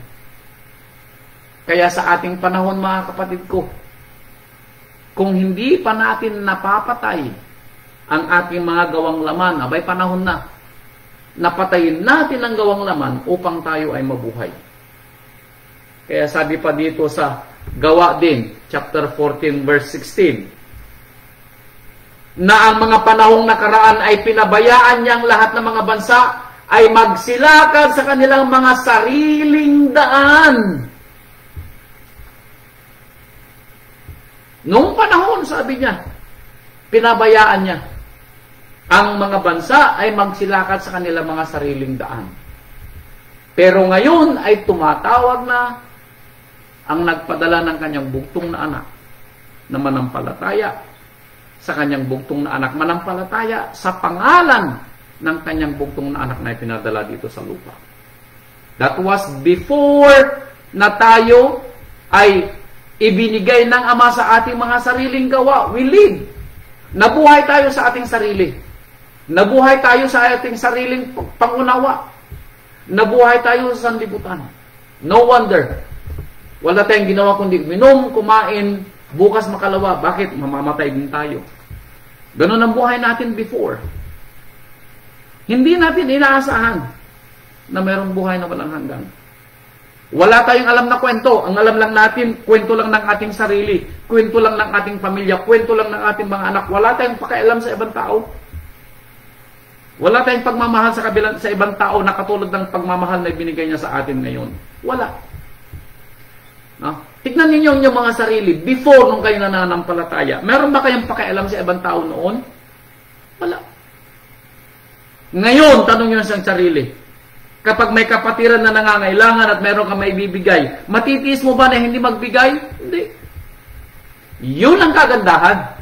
Kaya sa ating panahon, mga kapatid ko, kung hindi pa natin napapatay ang ating mga gawang laman, abay panahon na, napatayin natin ang gawang laman upang tayo ay mabuhay. Kaya sabi pa dito sa Gawa din, chapter 14, verse 16, na ang mga panahong nakaraan ay pinabayaan niyang lahat ng mga bansa ay magsilakad sa kanilang mga sariling daan. Noong panahon, sabi niya, pinabayaan niya. Ang mga bansa ay magsilakad sa kanilang mga sariling daan. Pero ngayon ay tumatawag na ang nagpadala ng kanyang bugtong na anak na manampalataya sa kanyang bugtong na anak. Manampalataya sa pangalan ng kanyang bugtong na anak na ipinadala dito sa lupa. That was before na tayo ay ibinigay ng Ama sa ating mga sariling gawa. We live. Nabuhay tayo sa ating sarili. Nabuhay tayo sa ating sariling pangunawa. Nabuhay tayo sa sanlibutan. No wonder. Wala tayong ginawa kundi minom, kumain, bukas makalawa. Bakit? Mamamatay din tayo. Ganun ang buhay natin before. Hindi natin inaasahan na mayroong buhay na walang hanggan. Wala tayong alam na kwento. Ang alam lang natin, kwento lang ng ating sarili, kwento lang ng ating pamilya, kwento lang ng ating mga anak. Wala tayong pakialam sa ibang tao. Wala tayong pagmamahal sa ibang tao na katulad ng pagmamahal na ibinigay niya sa atin ngayon. Wala. No? Tignan ninyo yung mga sarili before nung kayo nananampalataya. Meron ba kayong pakialam sa ibang tao noon? Wala. Ngayon, tanong nyo sa sarili. Kapag may kapatiran na nangangailangan at meron kang maibibigay, matitiis mo ba na hindi magbigay? Hindi. Yun ang kagandahan.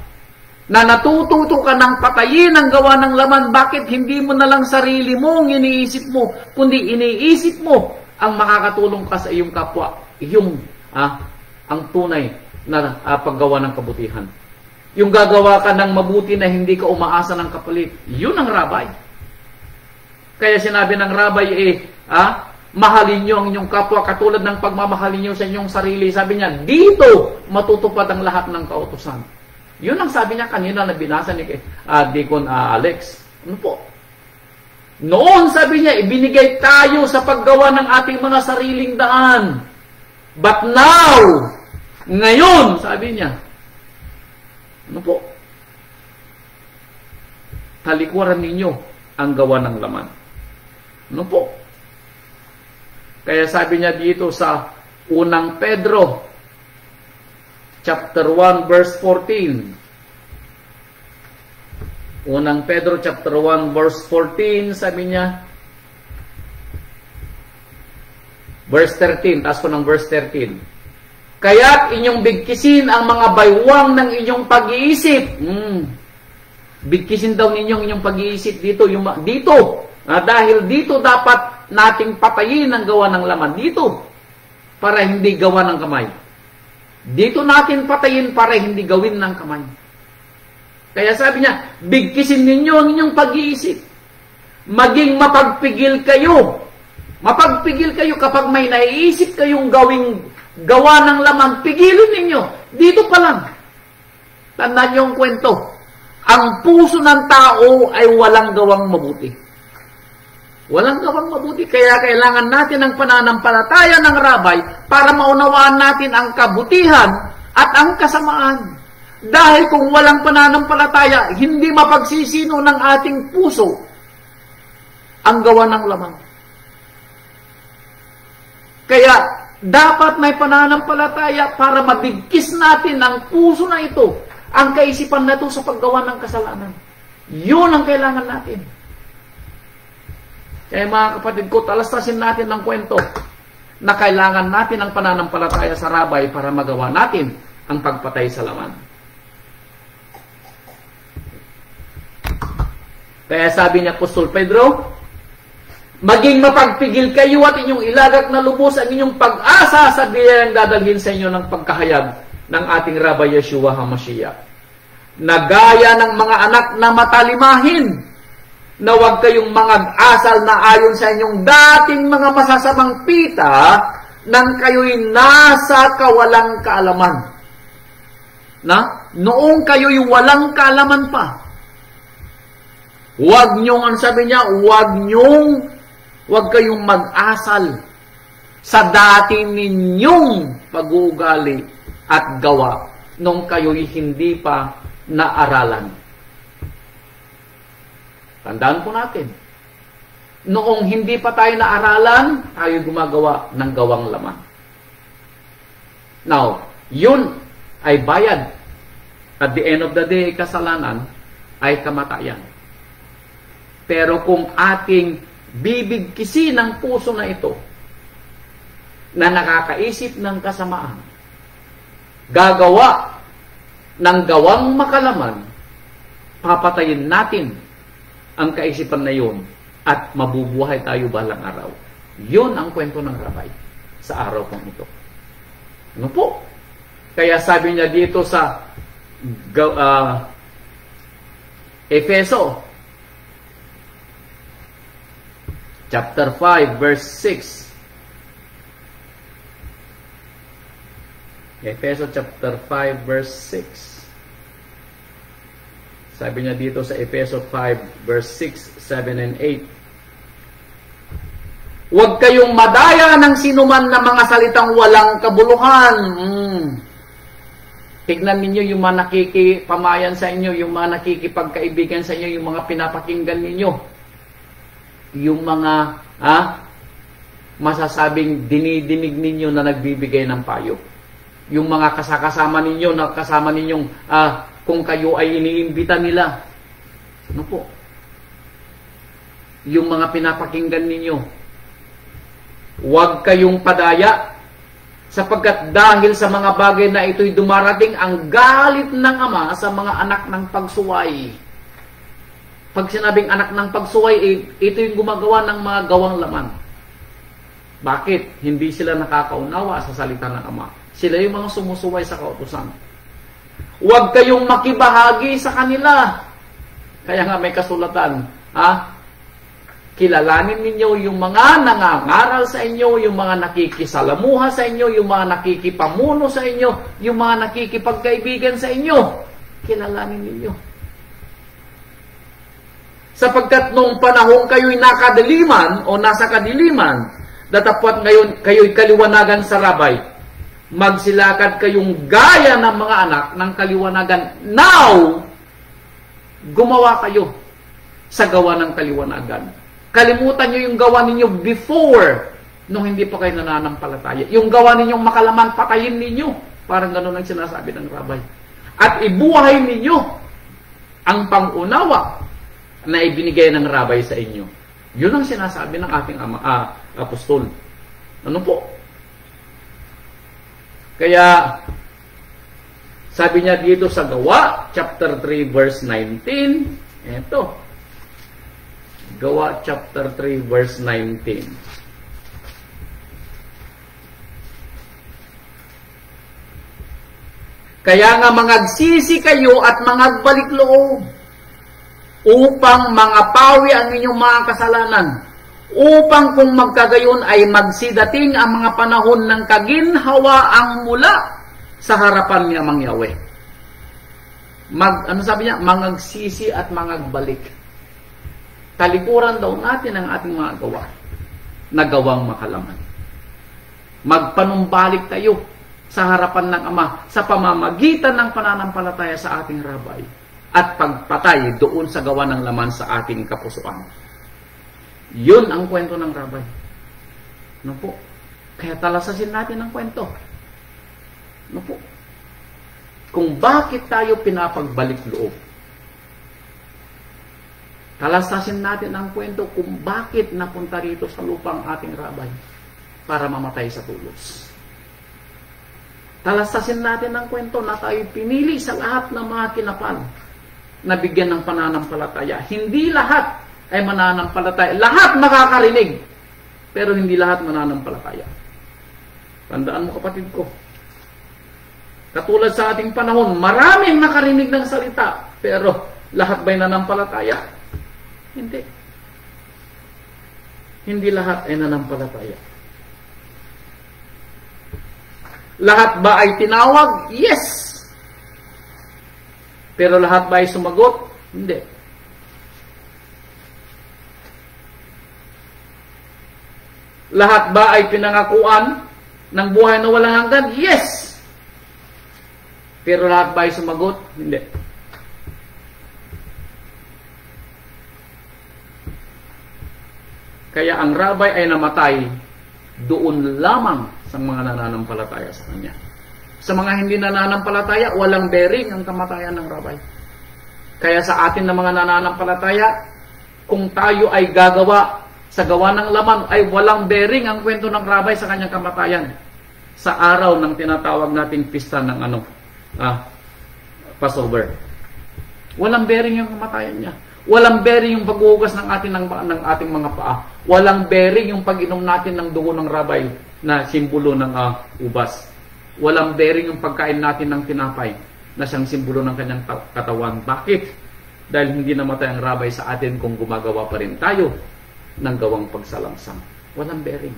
Na natututo ka ng patayin ang gawa ng laman. Bakit hindi mo na lang sarili mo ang iniisip mo, kundi iniisip mo ang makakatulong ka sa iyong kapwa. Yung ang tunay na paggawa ng kabutihan. Yung gagawa ka ng mabuti na hindi ka umaasa ng kapalit. Yun ang rabay. Kaya sinabi ng rabay mahalin nyo ang inyong kapwa katulad ng pagmamahalin nyo sa inyong sarili. Sabi niya, dito matutupad ang lahat ng kautusan. Yun ang sabi niya kanina na binasa ni Deacon Alex. Ano po? Noon, sabi niya, ibinigay tayo sa paggawa ng ating mga sariling daan. But now, ngayon, sabi niya, ano po? Talikuran ninyo ang gawa ng laman. Ano po? Kaya sabi niya dito sa unang Pedro, chapter 1, verse 14. Unang Pedro, chapter 1, verse 14, sabi niya, verse 13, taas ko ng verse 13. Kaya't inyong bigkisin ang mga baywang ng inyong pag-iisip. Bigkisin daw ninyong inyong pag-iisip dito. Dahil dito dapat nating patayin ang gawa ng laman. Dito, para hindi gawa ng kamay. Dito natin patayin para hindi gawin ng kamay. Kaya sabi niya, bigkisin ninyo ang inyong pag-iisip. Maging mapagpigil kayo. Mapagpigil kayo kapag may naiisip kayong gawa ng laman, pigilin ninyo. Dito pa lang. Tandaan niyo ang kwento. Ang puso ng tao ay walang gawang mabuti. Walang gawang mabuti. Kaya kailangan natin ang pananampalataya ng rabay para maunawaan natin ang kabutihan at ang kasamaan. Dahil kung walang pananampalataya, hindi mapagsisino ng ating puso ang gawa ng laman. Kaya dapat may pananampalataya para mabigkis natin ang puso na ito, ang kaisipan na ito sa paggawa ng kasalanan. Yun ang kailangan natin. Kaya mga kapatid ko, talastasin natin ng kwento na kailangan natin ang pananampalataya sa rabay para magawa natin ang pagpatay sa laman. Kaya sabi niya Apostol Pedro, maging mapagpigil kayo at inyong ilagak na lubos ang inyong pag-asa sa biyayang dadalhin sa inyo ng pagkahayag ng ating Rabbi Yeshua HaMashiach. Na gaya ng mga anak na matalimahin, na huwag kayong mangag-asal na ayon sa inyong dating mga masasamang pita nang kayo'y nasa kawalang kaalaman. Noong kayo'y walang kaalaman pa. Huwag kayong mag-asal sa dating ninyong pag-uugali at gawa nung kayo'y hindi pa naaralan. Tandaan po natin, noong hindi pa tayo naaralan, tayo gumagawa ng gawang laman. Now, yun ay bayad At the end of the day, kasalanan ay kamatayan. Pero kung ating bibigkisin ang puso na ito, na nakakaisip ng kasamaan, gagawa ng gawang makalaman, papatayin natin ang kaisipan na yun at mabubuhay tayo balang araw. Yun ang kwento ng Rabay sa araw kong ito. Ano po? Kaya sabi niya dito sa Efeso chapter 5 verse 6. Efeso chapter 5 verse 6. Sabi niya dito sa Efeso 5 verse 6, 7 and 8. Huwag kayong madaya ng sinuman na mga salitang walang kabuluhan. Tignan ninyo yung mga nakikipamayan sa inyo, yung mga nakikipagkaibigan sa inyo, yung mga pinapakinggan ninyo. Yung mga masasabing dinidinig ninyo na nagbibigay ng payo. Yung mga kasama ninyo, na kasama ninyong kung kayo ay iniimbita nila. Ano po? Yung mga pinapakinggan ninyo. Huwag kayong padaya, sapagkat dahil sa mga bagay na ito'y dumarating ang galit ng Ama sa mga anak ng pagsuway. Pag sinabing anak ng pagsuway, ito yung gumagawa ng mga gawang laman. Bakit? Hindi sila nakakaunawa sa salita ng Ama. Sila yung mga sumusuway sa kautusan. Huwag kayong makibahagi sa kanila. Kaya nga may kasulatan, kilalanin ninyo yung mga nangangaral sa inyo, yung mga nakikisalamuha sa inyo, yung mga nakikipamuno sa inyo, yung mga nakikipagkaibigan sa inyo. Kilalanin ninyo. Sapagkat nung panahong kayo'y nakadiliman o nasa kadiliman, datapwat ngayon kayo'y kaliwanagan sa Rabay, magsilakad kayong gaya ng mga anak ng kaliwanagan. Now, gumawa kayo sa gawa ng kaliwanagan. Kalimutan nyo yung gawa ninyo before, nung hindi pa kayo nananampalataya. Yung gawa ninyong makalaman, patayin ninyo. Parang gano'n ang sinasabi ng Rabay. At ibuhay ninyo ang pangunawa na ibinigay ng Rabay sa inyo. Yun ang sinasabi ng ating apostol. Ano po? Kaya, sabi niya dito sa Gawa, chapter 3, verse 19, eto, Gawa chapter 3 verse 19. Kaya nga mangagsisi kayo at mangagbalik loob upang mangapawi ang inyong mga kasalanan, upang kung magkagayon ay magsidating ang mga panahon ng kaginhawaang mula sa harapan ni Amang Yahweh. Ano sabi niya? Mangagsisi at mangagbalik. Talikuran daw natin ang ating mga gawa na gawang makalaman. Magpanumbalik tayo sa harapan ng Ama sa pamamagitan ng pananampalataya sa ating Rabay at pagpatay doon sa gawa ng laman sa ating kapusuan. Yun ang kwento ng Rabay. Ano po? Kaya talasasin natin ang kwento. Ano po? Kung bakit tayo pinapagbalik loob. Talasasin natin ang kwento kung bakit napunta rito sa lupang ating Rabay para mamatay sa tulos. Talasasin natin ang kwento na tayo pinili sa lahat ng mga kinapal na bigyan ng pananampalataya. Hindi lahat ay mananampalataya. Lahat makakarinig, pero hindi lahat mananampalataya. Tandaan mo, kapatid ko. Katulad sa ating panahon, maraming nakarinig ng salita, pero lahat ba'y nanampalataya? Hindi. Hindi lahat ay nanampalataya. Lahat ba ay tinawag? Yes. Pero lahat ba ay sumagot? Hindi. Lahat ba ay pinangakuan ng buhay na walang hanggan? Yes. Pero lahat ba ay sumagot? Hindi. Kaya ang Rabay ay namatay doon lamang sa mga nananampalataya sa Kanya. Sa mga hindi nananampalataya, walang bearing ang kamatayan ng rabay. Kaya sa atin na mga nananampalataya, kung tayo ay gagawa sa gawa ng laman, ay walang bearing ang kwento ng rabay sa kanyang kamatayan. Sa araw ng tinatawag nating pista ng Passover. Walang bearing yung kamatayan niya. Walang bearing yung paghuhugas ng ating mga paa. Walang bearing yung pag-inom natin ng dugo ng rabay na simbolo ng ubas. Walang bearing yung pagkain natin ng tinapay na siyang simbolo ng kanyang katawan. Bakit? Dahil hindi namatay ang rabay sa atin kung gumagawa pa rin tayo ng gawang pagsalangsang. Walang bearing.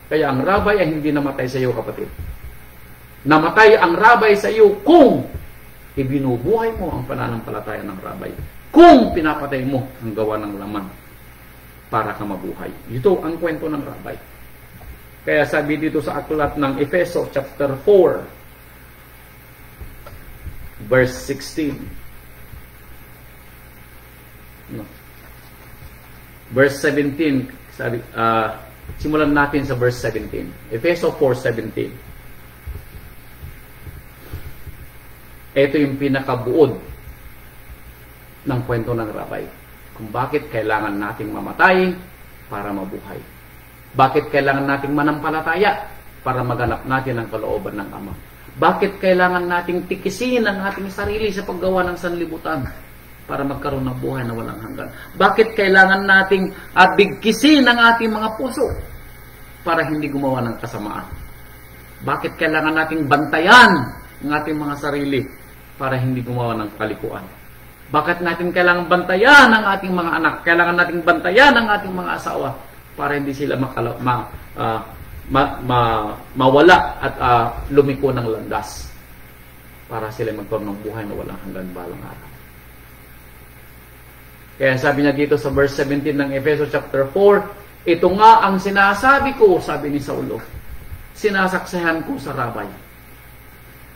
Kaya ang rabay ay hindi namatay sa iyo, kapatid. Namatay ang rabay sa iyo kung ibinubuhay mo ang pananampalataya ng rabay. Kung pinapatay mo ang gawa ng laman para ka mabuhay. Ito ang kwento ng rabay. Kaya sabi dito sa aklat ng Efeso chapter 4 verse 16. No. Verse 17, sabi, simulan natin sa verse 17. Efeso 4:17. Ito yung pinakabuod ng kwento ng rabay. Kung bakit kailangan nating mamatay para mabuhay. Bakit kailangan nating manampalataya para maganap natin ang kalooban ng Ama. Bakit kailangan nating tikisin ang ating sarili sa paggawa ng sanlibutan para magkaroon ng buhay na walang hanggan. Bakit kailangan nating bigkisin ang ating mga puso para hindi gumawa ng kasamaan. Bakit kailangan nating bantayan ang ating mga sarili para hindi gumawa ng kalikuan. Bakit natin kailangan bantayan ang ating mga anak? Kailangan nating bantayan ang ating mga asawa para hindi sila mawala at lumiko ng landas. Para sila magkaroon ng buhay na walang hanggan balang araw. Kaya sabi niya dito sa verse 17 ng Efeso chapter 4, ito nga ang sinasabi ko, sabi ni Saulo, sinasaksihan ko sa rabay,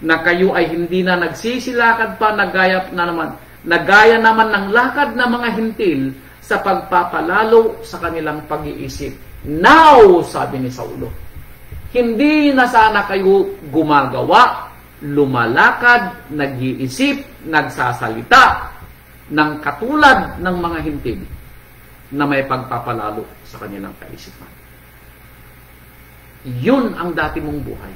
na kayo ay hindi na nagsisilakad pa, nagaya naman ng lakad ng mga hintil sa pagpapalalo sa kanilang pag-iisip. Now, sabi ni Saulo, hindi na sana kayo gumagawa, lumalakad, nag-iisip, nagsasalita ng katulad ng mga hintil na may pagpapalalo sa kanilang kaisipan. Yun ang dati mong buhay.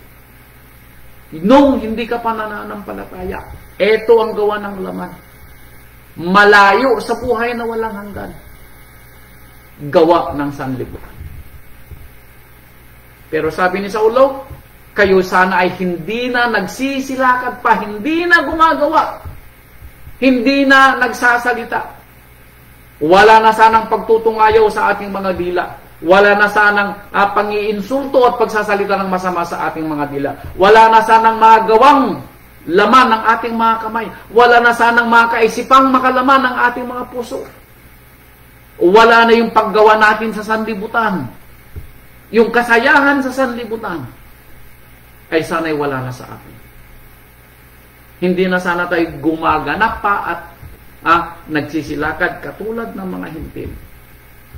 Nung hindi ka pa nananampalataya, ito ang gawa ng laman. Malayo sa buhay na walang hanggan. Gawa ng sanlibutan. Pero sabi ni Saulo, kayo sana ay hindi na nagsisilakad pa, hindi na gumagawa, hindi na nagsasalita. Wala na sanang pagtutungayaw sa ating mga dila. Wala na sanang pangiinsulto at pagsasalita ng masama sa ating mga dila. Wala na sanang magawang laman ng ating mga kamay. Wala na sanang mga kaisipang makalaman ng ating mga puso. Wala na yung paggawa natin sa sanlibutan. Yung kasayahan sa sanlibutan ay sana'y wala na sa atin. Hindi na sana tayo gumaganap pa at nagsisilakad katulad ng mga hintil.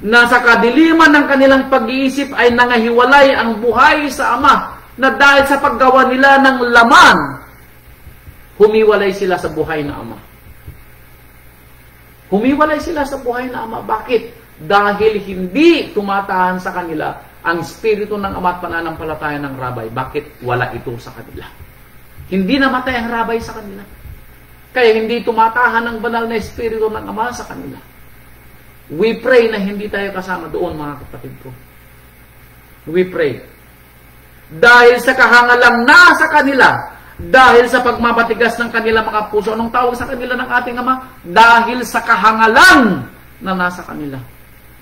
Nasa kadiliman ng kanilang pag-iisip ay nangahiwalay ang buhay sa Ama na dahil sa paggawa nila ng laman, humiwalay sila sa buhay na Ama. Humiwalay sila sa buhay na Ama. Bakit? Dahil hindi tumatahan sa kanila ang Espiritu ng Ama at pananampalataya ng rabay. Bakit? Wala ito sa kanila. Hindi namatay ang rabay sa kanila. Kaya hindi tumatahan ang banal na Espiritu ng Ama sa kanila. We pray na hindi tayo kasama doon, mga kapatid ko. We pray. Dahil sa kahangalang nasa kanila, dahil sa pagmamatigas ng kanilang mga puso, anong tawag sa kanila ng ating Ama? Dahil sa kahangalan na nasa kanila.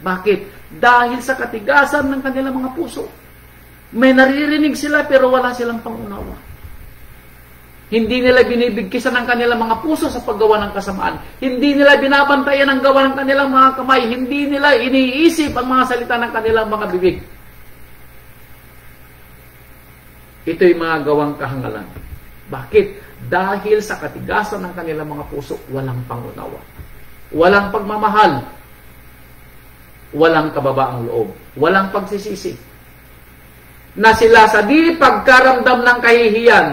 Bakit? Dahil sa katigasan ng kanilang mga puso. May naririnig sila pero wala silang pangunawa. Hindi nila binibigkisan ang kanilang mga puso sa paggawa ng kasamaan. Hindi nila binabantayan ang gawa ng kanilang mga kamay. Hindi nila iniisip ang mga salita ng kanilang mga bibig. Ito'y mga gawang kahangalan. Bakit? Dahil sa katigasan ng kanilang mga puso, walang pangunawa. Walang pagmamahal. Walang kababaang loob. Walang pagsisisi. na sila sa di pagkaramdam ng kahihiyan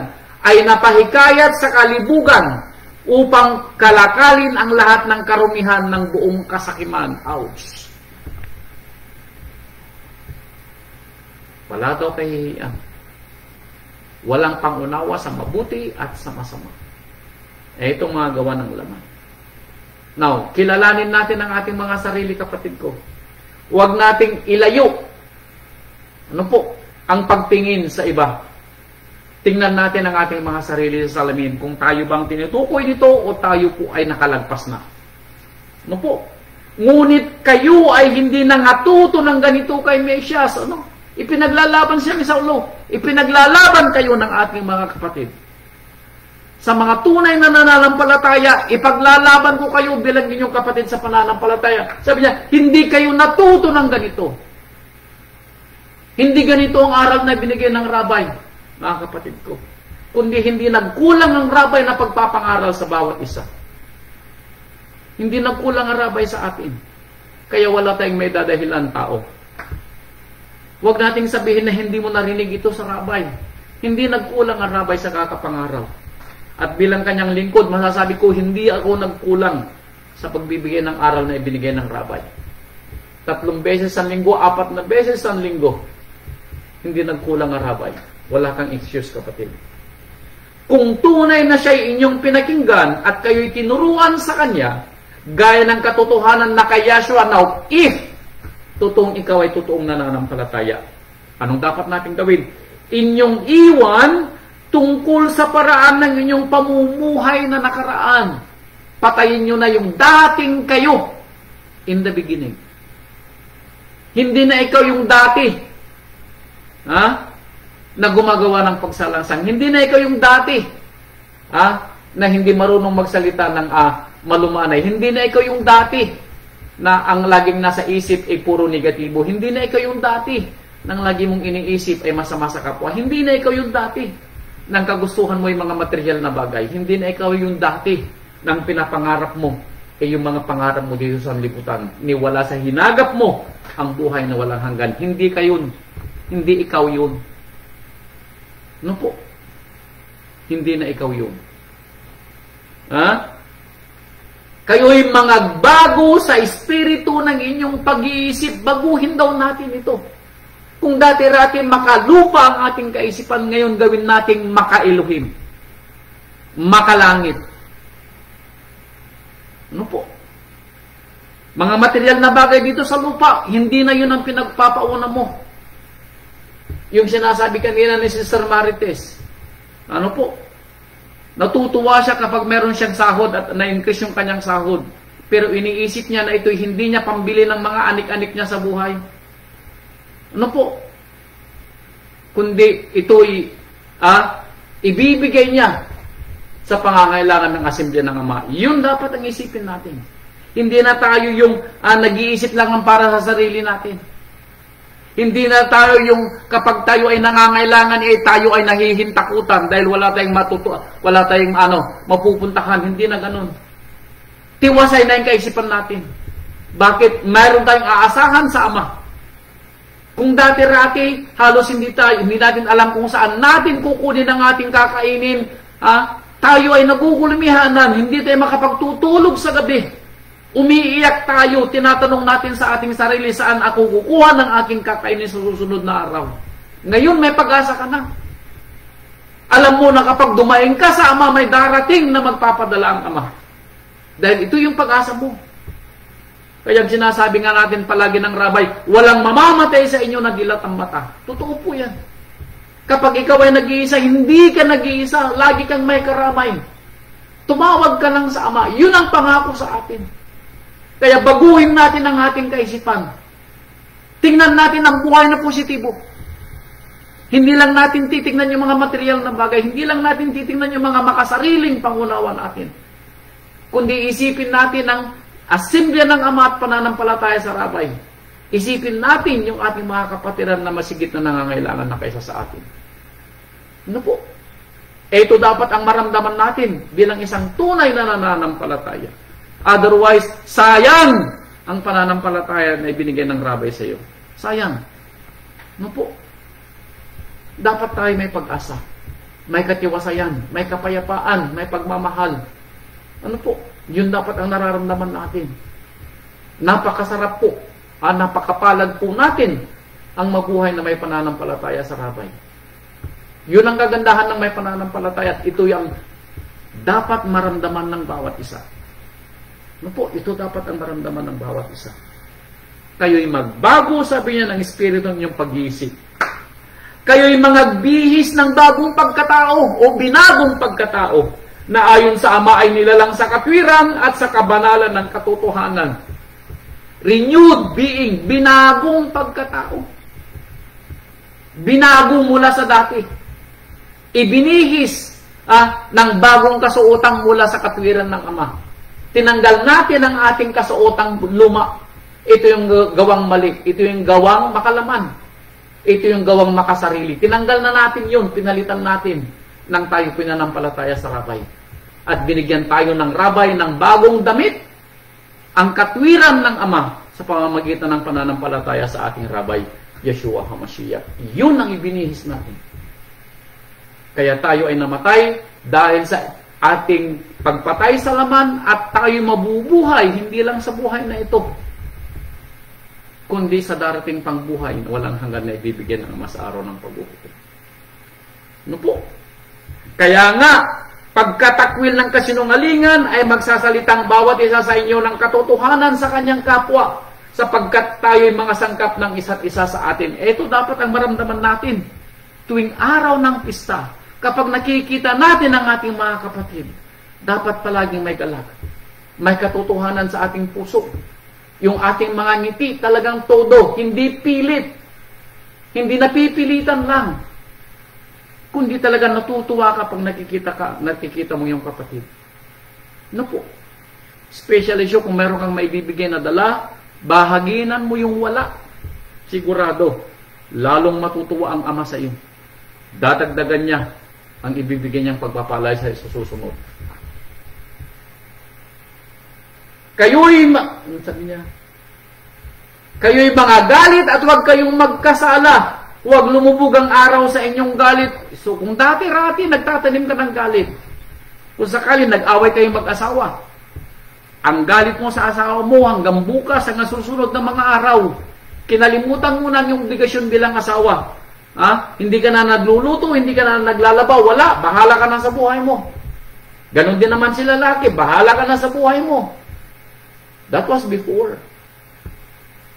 ay napahikayat sa kalibugan upang kalakalin ang lahat ng karumihan ng buong kasakiman. Ouch! Wala daw kahihiyan. Walang pangunawa sa mabuti at sa masama. Itong mga gawa ng laman. Now, kilalanin natin ang ating mga sarili, kapatid ko. Huwag nating ilayo. Ano po? Ang pagtingin sa iba. Tingnan natin ang ating mga sarili sa salamin kung tayo bang tinutukoy nito o tayo po ay nakalagpas na. Ano po? Ngunit kayo ay hindi nangatuto ng ganito kay Mesias. Ano? Ipinaglalaban siya ni Saulo. Ipinaglalaban kayo ng ating mga kapatid. Sa mga tunay na nananampalataya, ipaglalaban ko kayo bilang inyong kapatid sa pananampalataya. Sabi niya, hindi kayo natuto ng ganito. Hindi ganito ang aral na binigay ng rabay, mga kapatid ko. Kundi hindi nagkulang ang rabay na pagpapangaral sa bawat isa. Hindi nagkulang ang rabay sa atin. Kaya wala tayong may dadahilan tao. Huwag nating sabihin na hindi mo narinig ito sa rabay. Hindi nagkulang ang rabay sa kakapangaral. At bilang kanyang lingkod, masasabi ko, hindi ako nagkulang sa pagbibigay ng aral na ibinigay ng rabay. 3 beses sa linggo, 4 na beses sa linggo. Hindi nagkulang ang rabay. Wala kang excuse, kapatid. Kung tunay na siya'y inyong pinakinggan at kayo'y tinuruan sa kanya, gaya ng katotohanan na kay Yahshua, now, if totoong ikaw ay totoong nananampalataya, anong dapat natin gawin? Inyong iwan tungkol sa paraan ng inyong pamumuhay na nakaraan. Patayin nyo na yung dating kayo in the beginning. Hindi na ikaw yung dati na gumagawa ng pagsalangsang. Hindi na ikaw yung dati na hindi marunong magsalita ng malumanay. Hindi na ikaw yung dati na ang laging nasa isip ay puro negatibo. Hindi na ikaw yung dati nang lagi mong iniisip ay masama sa kapwa. Hindi na ikaw yung dati nang kagustuhan mo yung mga material na bagay. Hindi na ikaw yung dati nang pinapangarap mo ay yung mga pangarap mo dito sa liputan. Niwala sa hinagap mo ang buhay na walang hanggan. Hindi ka yun. Hindi ikaw yun. Ano po? Hindi na ikaw yun. Kayo'y mga bago sa espiritu ng inyong pag-iisip. Baguhin daw natin ito. Kung dati-rati makalupa ang ating kaisipan, ngayon gawin nating makailuhim. Makalangit. Ano po? Mga material na bagay dito sa lupa, hindi na yun ang pinagpapauna mo. Yung sinasabi kanina ni Sister Marites. Ano po? Natutuwa siya kapag meron siyang sahod at na-increase yung kanyang sahod. Pero iniisip niya na ito'y hindi niya pambili ng mga anik-anik niya sa buhay. Ano po? Kundi ito'y ibibigay niya sa pangangailangan ng Assemblea ng Ama. Yun dapat ang isipin natin. Hindi na tayo yung nag-iisip lang ng para sa sarili natin. Hindi na tayo yung kapag tayo ay nangangailangan, tayo ay nahihintakutan dahil wala tayong wala tayong mapupuntahan. Hindi na ganun. Tiwasay na yung kaisipan natin. Bakit? Mayroon tayong aasahan sa Ama. Kung dati-rati, halos hindi natin alam kung saan natin kukunin ang ating kakainin, tayo ay nagugulmihanan, hindi tayo makapagtutulog sa gabi. Umiiyak tayo, tinatanong natin sa ating sarili, saan ako kukuha ng aking kakainin sa susunod na araw. Ngayon, may pag-asa ka na. Alam mo na kapag dumaing ka sa Ama, may darating na magpapadala ang Ama. Dahil ito yung pag-asa mo. Kaya sinasabi nga natin palagi ng rabay, walang mamamatay sa inyo na dilat ang mata. Totoo po yan. Kapag ikaw ay nag-iisa, hindi ka nag-iisa, lagi kang may karamay. Tumawag ka lang sa Ama. Yun ang pangako sa atin. Kaya baguhin natin ang ating kaisipan. Tingnan natin ang buhay na positibo. Hindi lang natin titignan yung mga material na bagay. Hindi lang natin titignan yung mga makasariling pangunawa natin. Kundi isipin natin ang Assemblea ng Ama at pananampalataya sa rabay. Isipin natin yung ating mga kapatiran na masigit na nangangailangan na kaysa sa atin. Ano po? Ito dapat ang maramdaman natin bilang isang tunay na nananampalataya. Otherwise, sayang ang pananampalataya na ibinigay ng rabay sa iyo. Sayang. Ano po? dapat tayo may pag-asa, may katiwasayan, may kapayapaan, may pagmamahal. Ano po? Yun dapat ang nararamdaman natin. Napakasarap po, napakapalad po natin ang mabuhay na may pananampalataya sa Rabay. Yun ang kagandahan ng may pananampalataya at ito yung dapat maramdaman ng bawat isa. Ano po? Ito dapat ang maramdaman ng bawat isa. Kayo'y magbago, sabi niya, ng Espiritu ng inyong pag-iisip. Kayo'y mga bihis ng bagong pagkatao o binagong pagkatao na ayon sa Ama ay nilalang sa katwiran at sa kabanalan ng katotohanan. Renewed being, binagong pagkatao. Binago mula sa dati. Ibinihis ng bagong kasuotang mula sa katwiran ng Ama. Tinanggal natin ang ating kasuotang luma. Ito yung gawang mali. Ito yung gawang makalaman. Ito yung gawang makasarili. Tinanggal na natin yun. Pinalitan natin nang tayo pinanampalataya sa Rabay. At binigyan tayo ng Rabay ng bagong damit. Ang katwiran ng Ama sa pamamagitan ng pananampalataya sa ating Rabay, Yeshua HaMashiach. Yun ang ibinihis natin. Kaya tayo ay namatay dahil sa ating pagpatay sa laman at tayo mabubuhay, hindi lang sa buhay na ito, kundi sa darating pang buhay na walang hanggan na ibibigyan ng Ama sa araw ng paghuhukom. Ano po? Kaya nga, pagkatakwil ng kasinungalingan ay magsasalitang bawat isa sa inyo ng katotohanan sa kanyang kapwa, sapagkat tayo'y mga sangkap ng isa't isa sa atin. Ito dapat ang maramdaman natin tuwing araw ng pista. Kapag nakikita natin ang ating mga kapatid, dapat palaging may galak. May katotohanan sa ating puso. Yung ating mga ngiti talagang todo, hindi pilit. Hindi napipilitan lang. Kundi talaga natutuwa kapag nakikita mo yung kapatid. Ano po? Especially kung meron kang maibibigay na dala, bahaginan mo yung wala. Sigurado, lalong matutuwa ang Ama sa iyo. Dadagdagan niya ang ibibigay niyang pagpapalay sa susunod. Kayo'y mga galit at huwag kayong magkasala. Huwag lumubog ang araw sa inyong galit. So kung dati-rati nagtatanim ka ng galit, kung sakali nag-away kayong mag-asawa, ang galit mo sa asawa mo hanggang bukas, hanggang susunod na mga araw, kinalimutan mo na yung obligasyon bilang asawa. Hindi ka na nagluluto, hindi ka na naglalaba, wala, bahala ka na sa buhay mo. Ganon din naman si lalaki, bahala ka na sa buhay mo. That was before.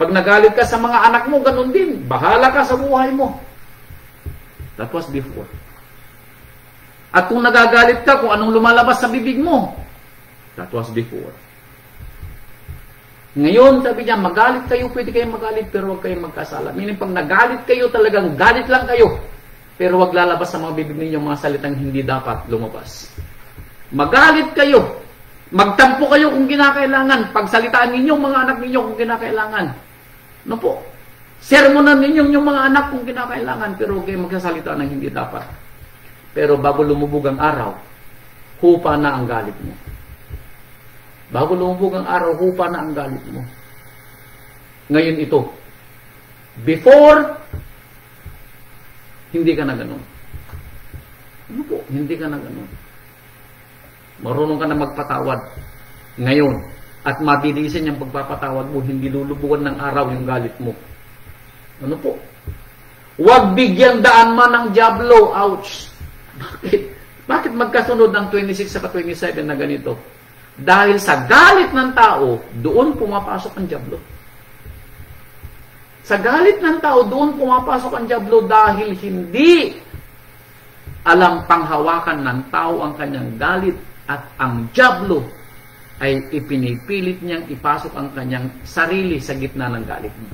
Pag nagalit ka sa mga anak mo, ganon din, bahala ka sa buhay mo. That was before. At kung nagagalit ka, kung anong lumalabas sa bibig mo, that was before. Ngayon, sabi niya, magalit kayo, pwede kayong magalit, pero huwag kayong magkasala. Meaning, pag nagalit kayo, talagang galit lang kayo. Pero huwag lalabas sa mga bibig ninyo mga salitang hindi dapat lumabas. Magalit kayo. Magtampo kayo kung kinakailangan. Pagsalitaan ninyo mga anak ninyo kung kinakailangan. Ano po? Sermonan ninyo yung mga anak kung kinakailangan, pero huwag kayong magsasalita ng hindi dapat. Pero bago lumubog ang araw, hupa na ang galit mo. Bago lumubog ang araw, hupa na ang galit mo. Ngayon ito. Before, hindi ka na ganun. Ano po? Hindi ka na ganun. Marunong ka na magpatawad. Ngayon. At mabilisan yung pagpapatawad mo, hindi lulubugan ng araw yung galit mo. Ano po? Huwag bigyan daan man ng diablo. Ouch! Bakit? Bakit magkasunod ng 26 sa 27 na ganito? Dahil sa galit ng tao, doon pumapasok ang diablo. Sa galit ng tao, doon pumapasok ang diablo dahil hindi alam panghawakan ng tao ang kanyang galit at ang diablo ay ipinipilit niyang ipasok ang kanyang sarili sa gitna ng galit mo.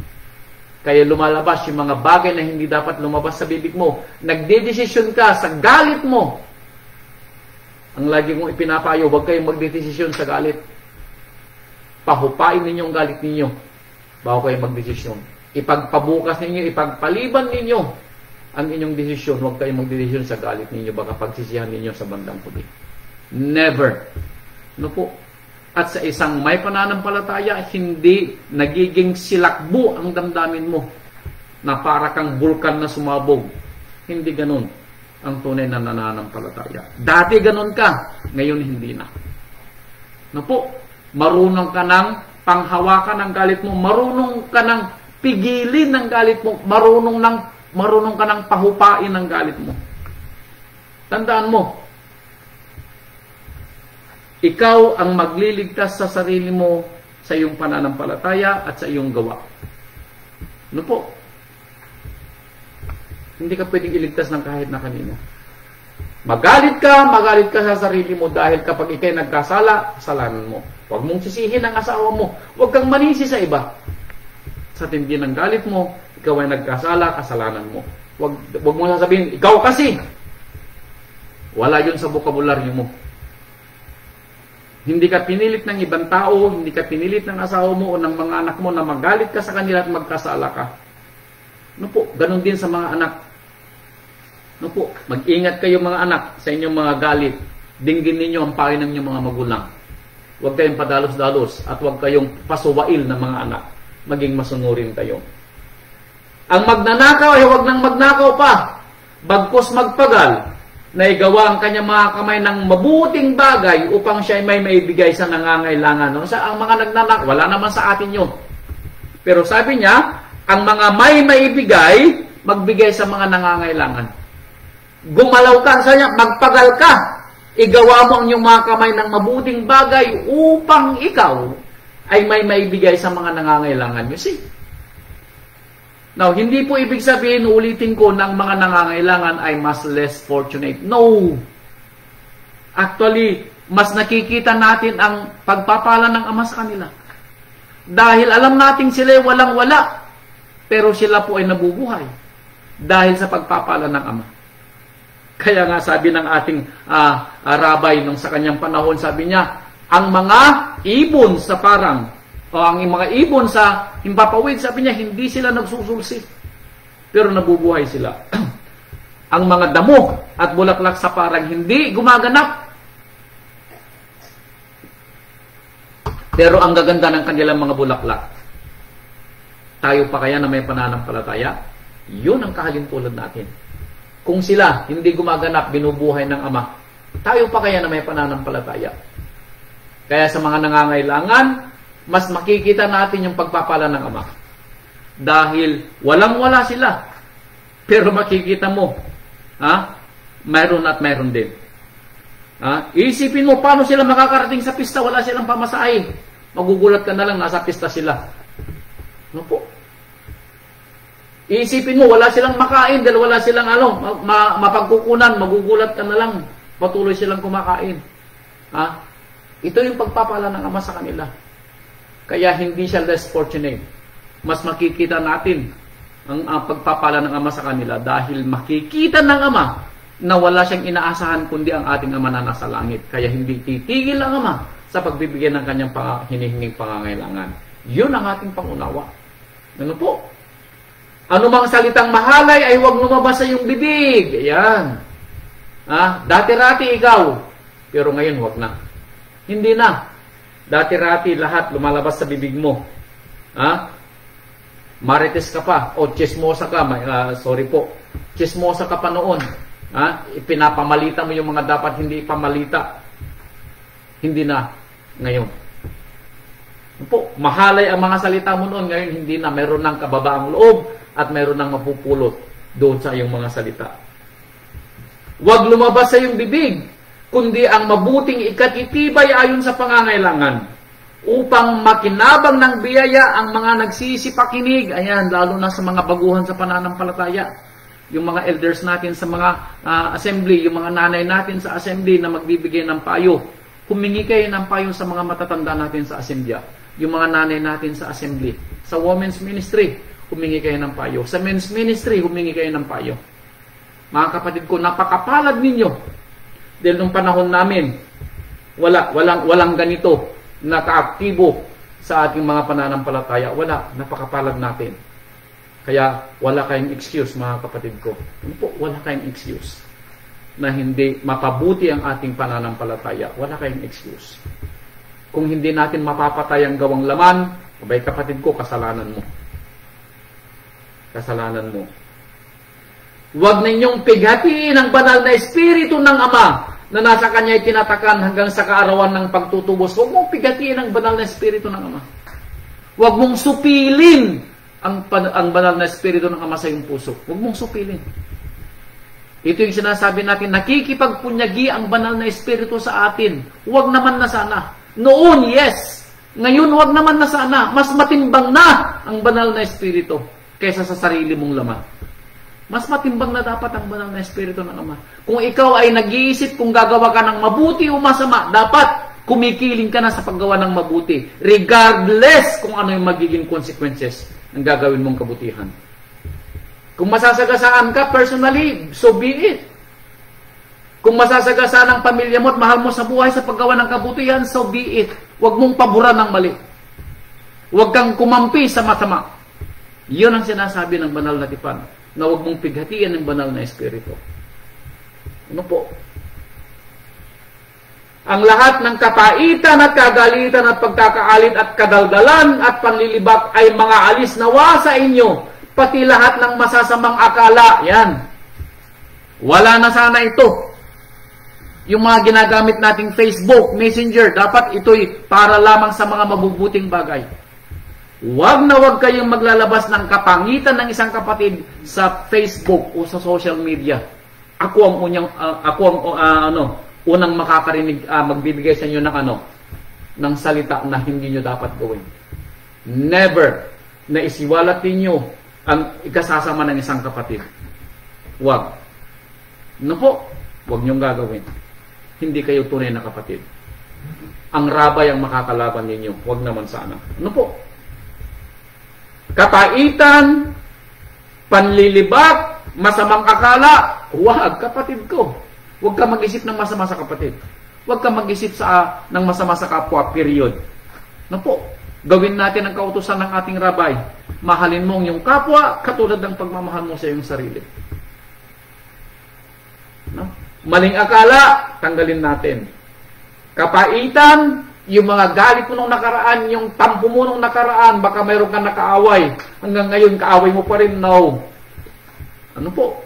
Kaya lumalabas yung mga bagay na hindi dapat lumabas sa bibig mo. Nagdedesisyon ka sa galit mo. Ang lagi kong ipinapayo, huwag kayong magdedesisyon sa galit. Pahupain ninyo ang galit ninyo bago kayo magdesisyon. Ipagpabukas ninyo, ipagpaliban ninyo ang inyong desisyon. Huwag kayong magdedesisyon sa galit ninyo, baka pagsisihan ninyo sa bandang huli. Never. Ano po? At sa isang may pananampalataya, hindi nagiging silakbo ang damdamin mo na para kang bulkan na sumabog. Hindi ganun ang tunay na nananampalataya. Dati ganun ka, ngayon hindi na. No po, marunong ka ng panghawakan ng galit mo, marunong ka ng pigilin ng galit mo, marunong ka ng pahupain ng galit mo. Tandaan mo, ikaw ang magliligtas sa sarili mo sa iyong pananampalataya at sa iyong gawa. No po? Hindi ka pwedeng iligtas ng kahit na kanino. Magalit ka sa sarili mo dahil kapag ikay nagkasala, kasalanan mo. Huwag mong sisihin ang asawa mo. Huwag kang manisi sa iba. Sa tindi ng galit mo, ikaw ay nagkasala, kasalanan mo. Huwag mo sasabihin, ikaw kasi. Wala yun sa bokabularyo mo. Hindi ka pinilit ng ibang tao, hindi ka pinilit ng asawa mo o ng mga anak mo na magalit ka sa kanila at magkasala ka. No po, ganun din sa mga anak. No po, mag-ingat kayo mga anak sa inyong mga galit. Dinggin ninyo ang payo ng inyong mga magulang. Huwag kayong padalos-dalos at huwag kayong pasuwail ng mga anak. Maging masunurin kayo. Ang magnanakaw ay huwag nang magnakaw pa. Bagkus magpagal, na igawa ang kanyang mga kamay ng mabuting bagay upang siya may maibigay sa nangangailangan. No? Ang mga nagnanakaw, wala naman sa atin yun. Pero sabi niya, ang mga may maibigay, magbigay sa mga nangangailangan. Gumalaw ka, sabi niya, magpagal ka. Igawa mo ang iyong mga kamay ng mabuting bagay upang ikaw ay may maibigay sa mga nangangailangan. You see? Now, hindi po ibig sabihin, ulitin ko, ng mga nangangailangan ay mas less fortunate. No! Actually, mas nakikita natin ang pagpapala ng Ama sa kanila. Dahil alam natin sila walang-wala, pero sila po ay nabubuhay dahil sa pagpapala ng Ama. Kaya nga sabi ng ating rabay nung sa kanyang panahon, sabi niya, ang mga ibon sa parang, o ang mga ibon sa himpapawid, sabi niya, hindi sila nagsusulsi, pero nabubuhay sila. Ang mga damo at bulaklak sa parang hindi gumaganap, pero ang gaganda ng kanilang mga bulaklak. Tayo pa kaya na may pananampalataya? Yun ang kahalintulad natin. Kung sila hindi gumaganap, binubuhay ng Ama, tayo pa kaya na may pananampalataya? Kaya sa mga nangangailangan, mas makikita natin yung pagpapala ng Ama. Dahil walang-wala sila. Pero makikita mo, mayroon at mayroon din. Isipin mo, paano sila makakarating sa pista? Wala silang pamasahe. Magugulat ka na lang, nasa pista sila. Ano po? Isipin mo, wala silang makain dahil wala silang mapagkukunan, magugulat ka na lang. Patuloy silang kumakain. Ito yung pagpapala ng Ama sa kanila. Kaya hindi siya less fortunate. Mas makikita natin ang pagpapala ng Ama sa kanila dahil makikita ng Ama na wala siyang inaasahan kundi ang ating Ama na nasa langit. Kaya hindi titigil ang Ama sa pagbibigay ng kanyang hinihinging pangangailangan. Yun ang ating pangunawa. Ano po? Anumang salitang mahalay ay huwag lumabas sa iyong bibig. Ayan. Dati-rati ikaw, pero ngayon huwag na. Hindi na. Dati-rati lahat lumalabas sa bibig mo. Marites ka pa, o chismosa ka, chismosa ka pa noon. Ipinapamalita mo yung mga dapat hindi ipamalita. Hindi na ngayon. Po, mahalay ang mga salita mo noon, ngayon hindi na. Meron ng kababaang loob at meron ng mapupulot doon sa iyong mga salita. Huwag lumabas sa iyong bibig, kundi ang mabuting ikatitibay ayon sa pangangailangan, upang makinabang ng biyaya ang mga nagsisipakinig. Ayan, lalo na sa mga baguhan sa pananampalataya. Yung mga elders natin sa mga assembly, yung mga nanay natin sa assembly na magbibigay ng payo. Humingi kayo ng payo sa mga matatanda natin sa assembly. Yung mga nanay natin sa assembly. Sa women's ministry, humingi kayo ng payo. Sa men's ministry, humingi kayo ng payo. Mga kapatid ko, napakapalad ninyo. Dahil nung panahon namin, walang ganito na kaaktibo sa ating mga pananampalataya. Wala, napakapalad natin. Kaya wala kayong excuse, mga kapatid ko. Ano po? Wala kayong excuse na hindi mapabuti ang ating pananampalataya. Wala kayong excuse. Kung hindi natin mapapatay ang gawang laman, abay kapatid ko, kasalanan mo. Kasalanan mo. Huwag ninyong pighatiin ang banal na Espiritu ng Ama na nasa Kanya ay tinatakan hanggang sa kaarawan ng pagtutubos. Huwag mong pighatiin ang banal na Espiritu ng Ama. Huwag mong supilin ang banal na Espiritu ng Ama sa iyong puso. Huwag mong supilin. Ito yung sinasabi natin, nakikipagpunyagi ang banal na Espiritu sa atin. Huwag naman na sana. Noon, yes. Ngayon, huwag naman na sana. Mas matimbang na ang banal na Espiritu kaysa sa sarili mong laman. Mas matimbang na dapat ang banal na Espiritu ng Ama. Kung ikaw ay nag-iisip kung gagawa ka ng mabuti o masama, dapat kumikiling ka na sa paggawa ng mabuti. Regardless kung ano yung magiging consequences ng gagawin mong kabutihan. Kung masasagasaan ka personally, so be it. Kung masasagasaan ang pamilya mo at mahal mo sa buhay sa paggawa ng kabutihan, so be it. Huwag mong paboran ng mali. Huwag kang kumampi sa masama. Yun ang sinasabi ng banal na tipan, na huwag mong pighatian ng banal na Espiritu. Ano po? Ang lahat ng kapaitan at kagalitan at pagkakaalit at kadaldalan at panlilibak ay mga alis nawa sa inyo, pati lahat ng masasamang akala. Yan. Wala na sana ito. Yung mga ginagamit nating Facebook, Messenger, dapat ito'y para lamang sa mga mabubuting bagay. Huwag na huwag kayong maglalabas ng kapangitan ng isang kapatid sa Facebook o sa social media. Ako ang unang makakarinig, magbibigay sa inyo ng salita na hindi nyo dapat gawin. Never na isiwalat ninyo ang ikasasama ng isang kapatid. Huwag. Ano po? Huwag nyong gagawin. Hindi kayo tunay na kapatid. Ang rabay ang makakalaban ninyo. Huwag naman sana. Ano po? Kapaitan, panlilibak, masamang akala, huwag, kapatid ko. Huwag ka mag-isip ng masama sa kapatid. Huwag ka mag-isip ng masama sa kapwa, period. No po, gawin natin ang kautusan ng ating rabay. Mahalin mo ang iyong kapwa, katulad ng pagmamahal mo sa iyong sarili. No? Maling akala, tanggalin natin. Kapaitan, yung mga galit mo nung nakaraan, yung tampo mo nung nakaraan, baka mayroon kang nakaaway. Hanggang ngayon, kaaway mo pa rin, no. Ano po?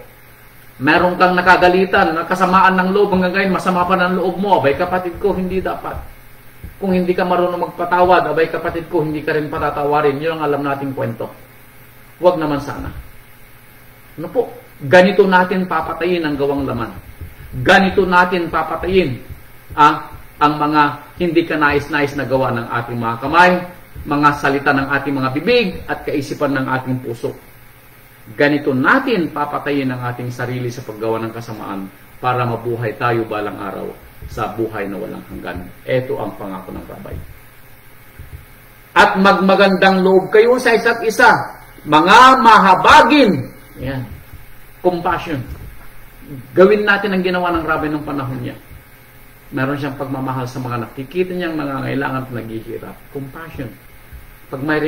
Meron kang nakagalitan, nakasamaan ng loob, hanggang ngayon, masama pa ng loob mo. Abay, kapatid ko, hindi dapat. Kung hindi ka marunong magpatawad, abay, kapatid ko, hindi ka rin patatawarin. Yun ang alam nating kwento. Huwag naman sana. Ano po? Ganito natin papatayin ang gawang laman. Ganito natin papatayin ang mga hindi ka nais-nais na gawa ng ating mga kamay, mga salita ng ating mga bibig, at kaisipan ng ating puso. Ganito natin papatayin ang ating sarili sa paggawa ng kasamaan para mabuhay tayo balang araw sa buhay na walang hanggan. Ito ang pangako ng rabay. At magmagandang loob kayo sa isa't isa, mga mahabagin. Yan. Compassion. Gawin natin ang ginawa ng rabay ng panahon niya. Meron siyang pagmamahal sa mga nakikita niyang nangangailangan at naghihirap. Compassion. Pag may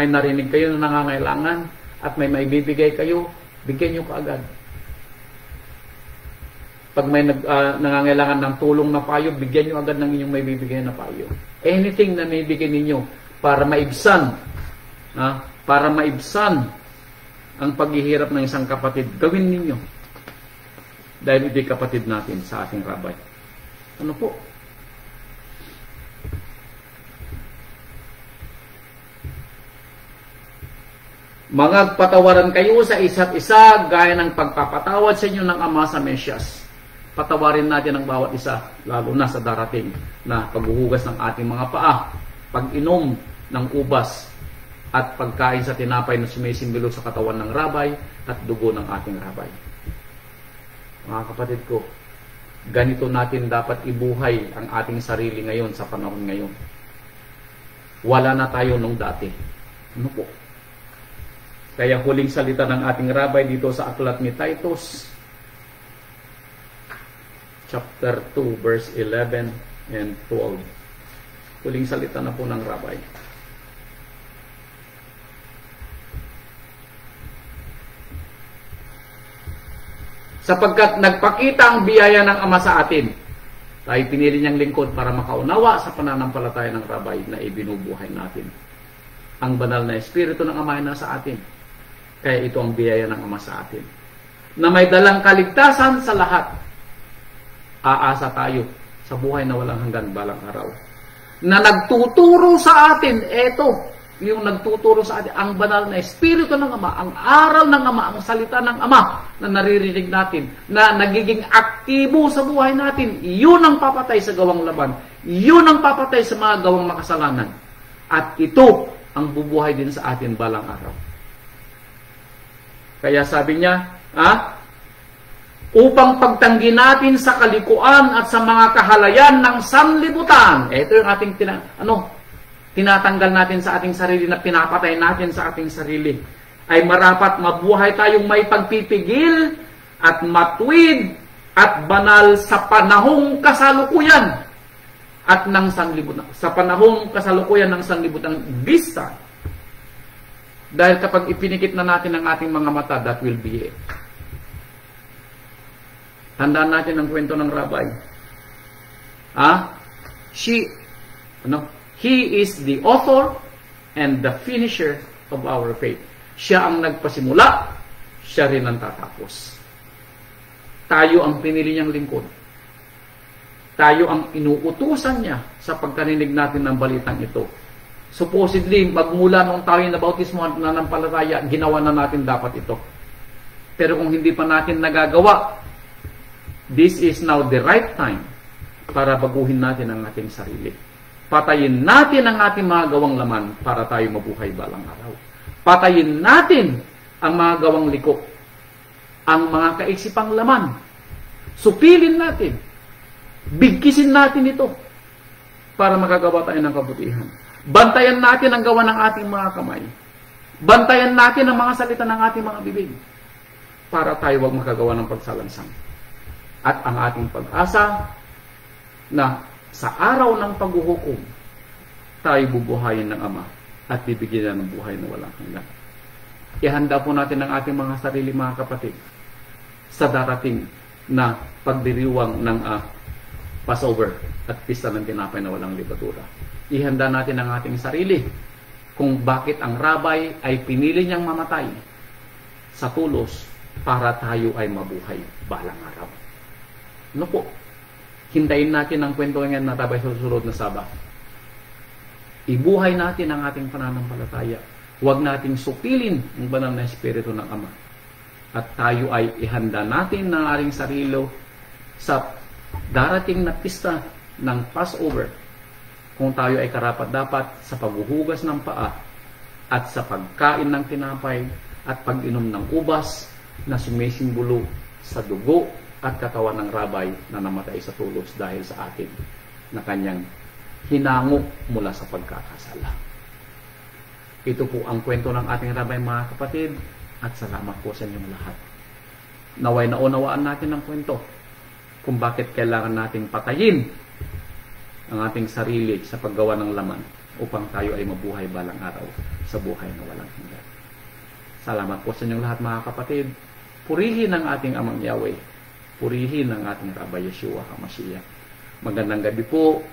narinig kayo na nangangailangan at may maibibigay kayo, bigyan niyo kaagad. Pag may nangangailangan ng tulong na payo, bigyan niyo agad ng inyong maibibigay na payo. Anything na maibigay ninyo para maibsan, ang paghihirap ng isang kapatid, gawin ninyo. Dahil ito'y kapatid natin sa ating rabay. Ano po? Magpatawaran kayo sa isa't isa gaya ng pagpapatawad sa inyo ng Ama sa Mesyas. Patawarin natin ang bawat isa, lalo na sa darating na paghuhugas ng ating mga paa, pag-inom ng ubas, at pagkain sa tinapay na sumisimbolo sa katawan ng rabay at dugo ng ating rabay. Mga kapatid ko, ganito natin dapat ibuhay ang ating sarili ngayon sa panahon ngayon. Wala na tayo nung dati. Ano po? Kaya huling salita ng ating rabay dito sa aklat ni Titus, chapter 2, verse 11 and 12. Huling salita na po ng rabay. Sapagkat nagpakita ang biyaya ng Ama sa atin, tayo pinili niyang lingkod para makaunawa sa pananampalataya ng rabay na ibinubuhay natin. Ang banal na Espiritu ng Ama ay nasa atin. Kaya ito ang biyaya ng Ama sa atin. na may dalang kaligtasan sa lahat. Aasa tayo sa buhay na walang hanggan balang araw. Na nagtuturo sa atin, eto, yung nagtuturo sa atin, ang banal na Espiritu ng Ama, ang aral ng Ama, ang salita ng Ama na naririnig natin, na nagiging aktibo sa buhay natin. Yun ang papatay sa gawang laban. Yun ang papatay sa mga gawang makasalanan. At ito ang bubuhay din sa atin balang araw. Kaya sabi niya, upang pagtanggi natin sa kalikuan at sa mga kahalayan ng sanlibutan. Ito yung ating tinatanggal natin sa ating sarili, na pinapatay natin sa ating sarili. Ay marapat mabuhay tayong may pagpipigil at matuwid at banal sa panahong kasalukuyan at ng sanlibutan. Sa panahong kasalukuyan ng sanlibutan vista. Dahil kapag ipinikit na natin ang ating mga mata, that will be it. Tandaan natin ang kwento ng rabbi. He is the author and the finisher of our faith. Siya ang nagpasimula, siya rin ang tatapos. Tayo ang pinili niyang lingkod. Tayo ang inuutusan niya sa pagkarinig natin ng balitang ito. Supposedly, magmula nung tayo na bautismo at nananampalataya, ginawa na natin dapat ito. Pero kung hindi pa natin nagagawa, this is now the right time para baguhin natin ang ating sarili. Patayin natin ang ating mga gawang laman para tayo mabuhay balang araw. Patayin natin ang mga gawang liko, ang mga kaisipang laman. Supilin natin. Bigkisin natin ito para makagawa tayo ng kabutihan. Bantayan natin ang gawa ng ating mga kamay. Bantayan natin ang mga salita ng ating mga bibig para tayo wag makagawa ng pagsalansang. At ang ating pag-asa na sa araw ng paghuhukom, tayo bubuhayin ng Ama at bibigyan ng buhay na walang hanggan. Ihanda po natin ang ating mga sarili, mga kapatid, sa darating na pagdiriwang ng Passover at Pista ng Tinapay na Walang Libatura. Ihanda natin ang ating sarili kung bakit ang rabay ay pinili niyang mamatay sa tulos para tayo ay mabuhay balang araw. Ano po? Hintayin natin ang kwento ngayon na tabay sa susunod na Sabat. Ibuhay natin ang ating pananampalataya. Huwag nating supilin ang banal na Espiritu ng Ama. At tayo ay ihanda natin ng ating sarilo sa darating na pista ng Passover, kung tayo ay karapat-dapat sa paghuhugas ng paa at sa pagkain ng tinapay at pag-inom ng ubas na sumisimbolo sa dugo at katawan ng rabay na namatay sa tulos dahil sa atin na kanyang hinango mula sa pagkakasala. Ito po ang kwento ng ating rabay, mga kapatid, at salamat po sa inyong lahat. Naway naunawaan natin ang kwento kung bakit kailangan nating patayin ang ating sarili sa paggawa ng laman upang tayo ay mabuhay balang araw sa buhay na walang hanggan. Salamat po sa inyong lahat, mga kapatid. Purihin ang ating Amang Yahweh. Purihin ang ating Rabbi Yeshua HaMashiach. Magandang gabi po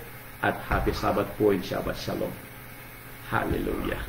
at happy Sabbath po and Shabbat Shalom. Hallelujah.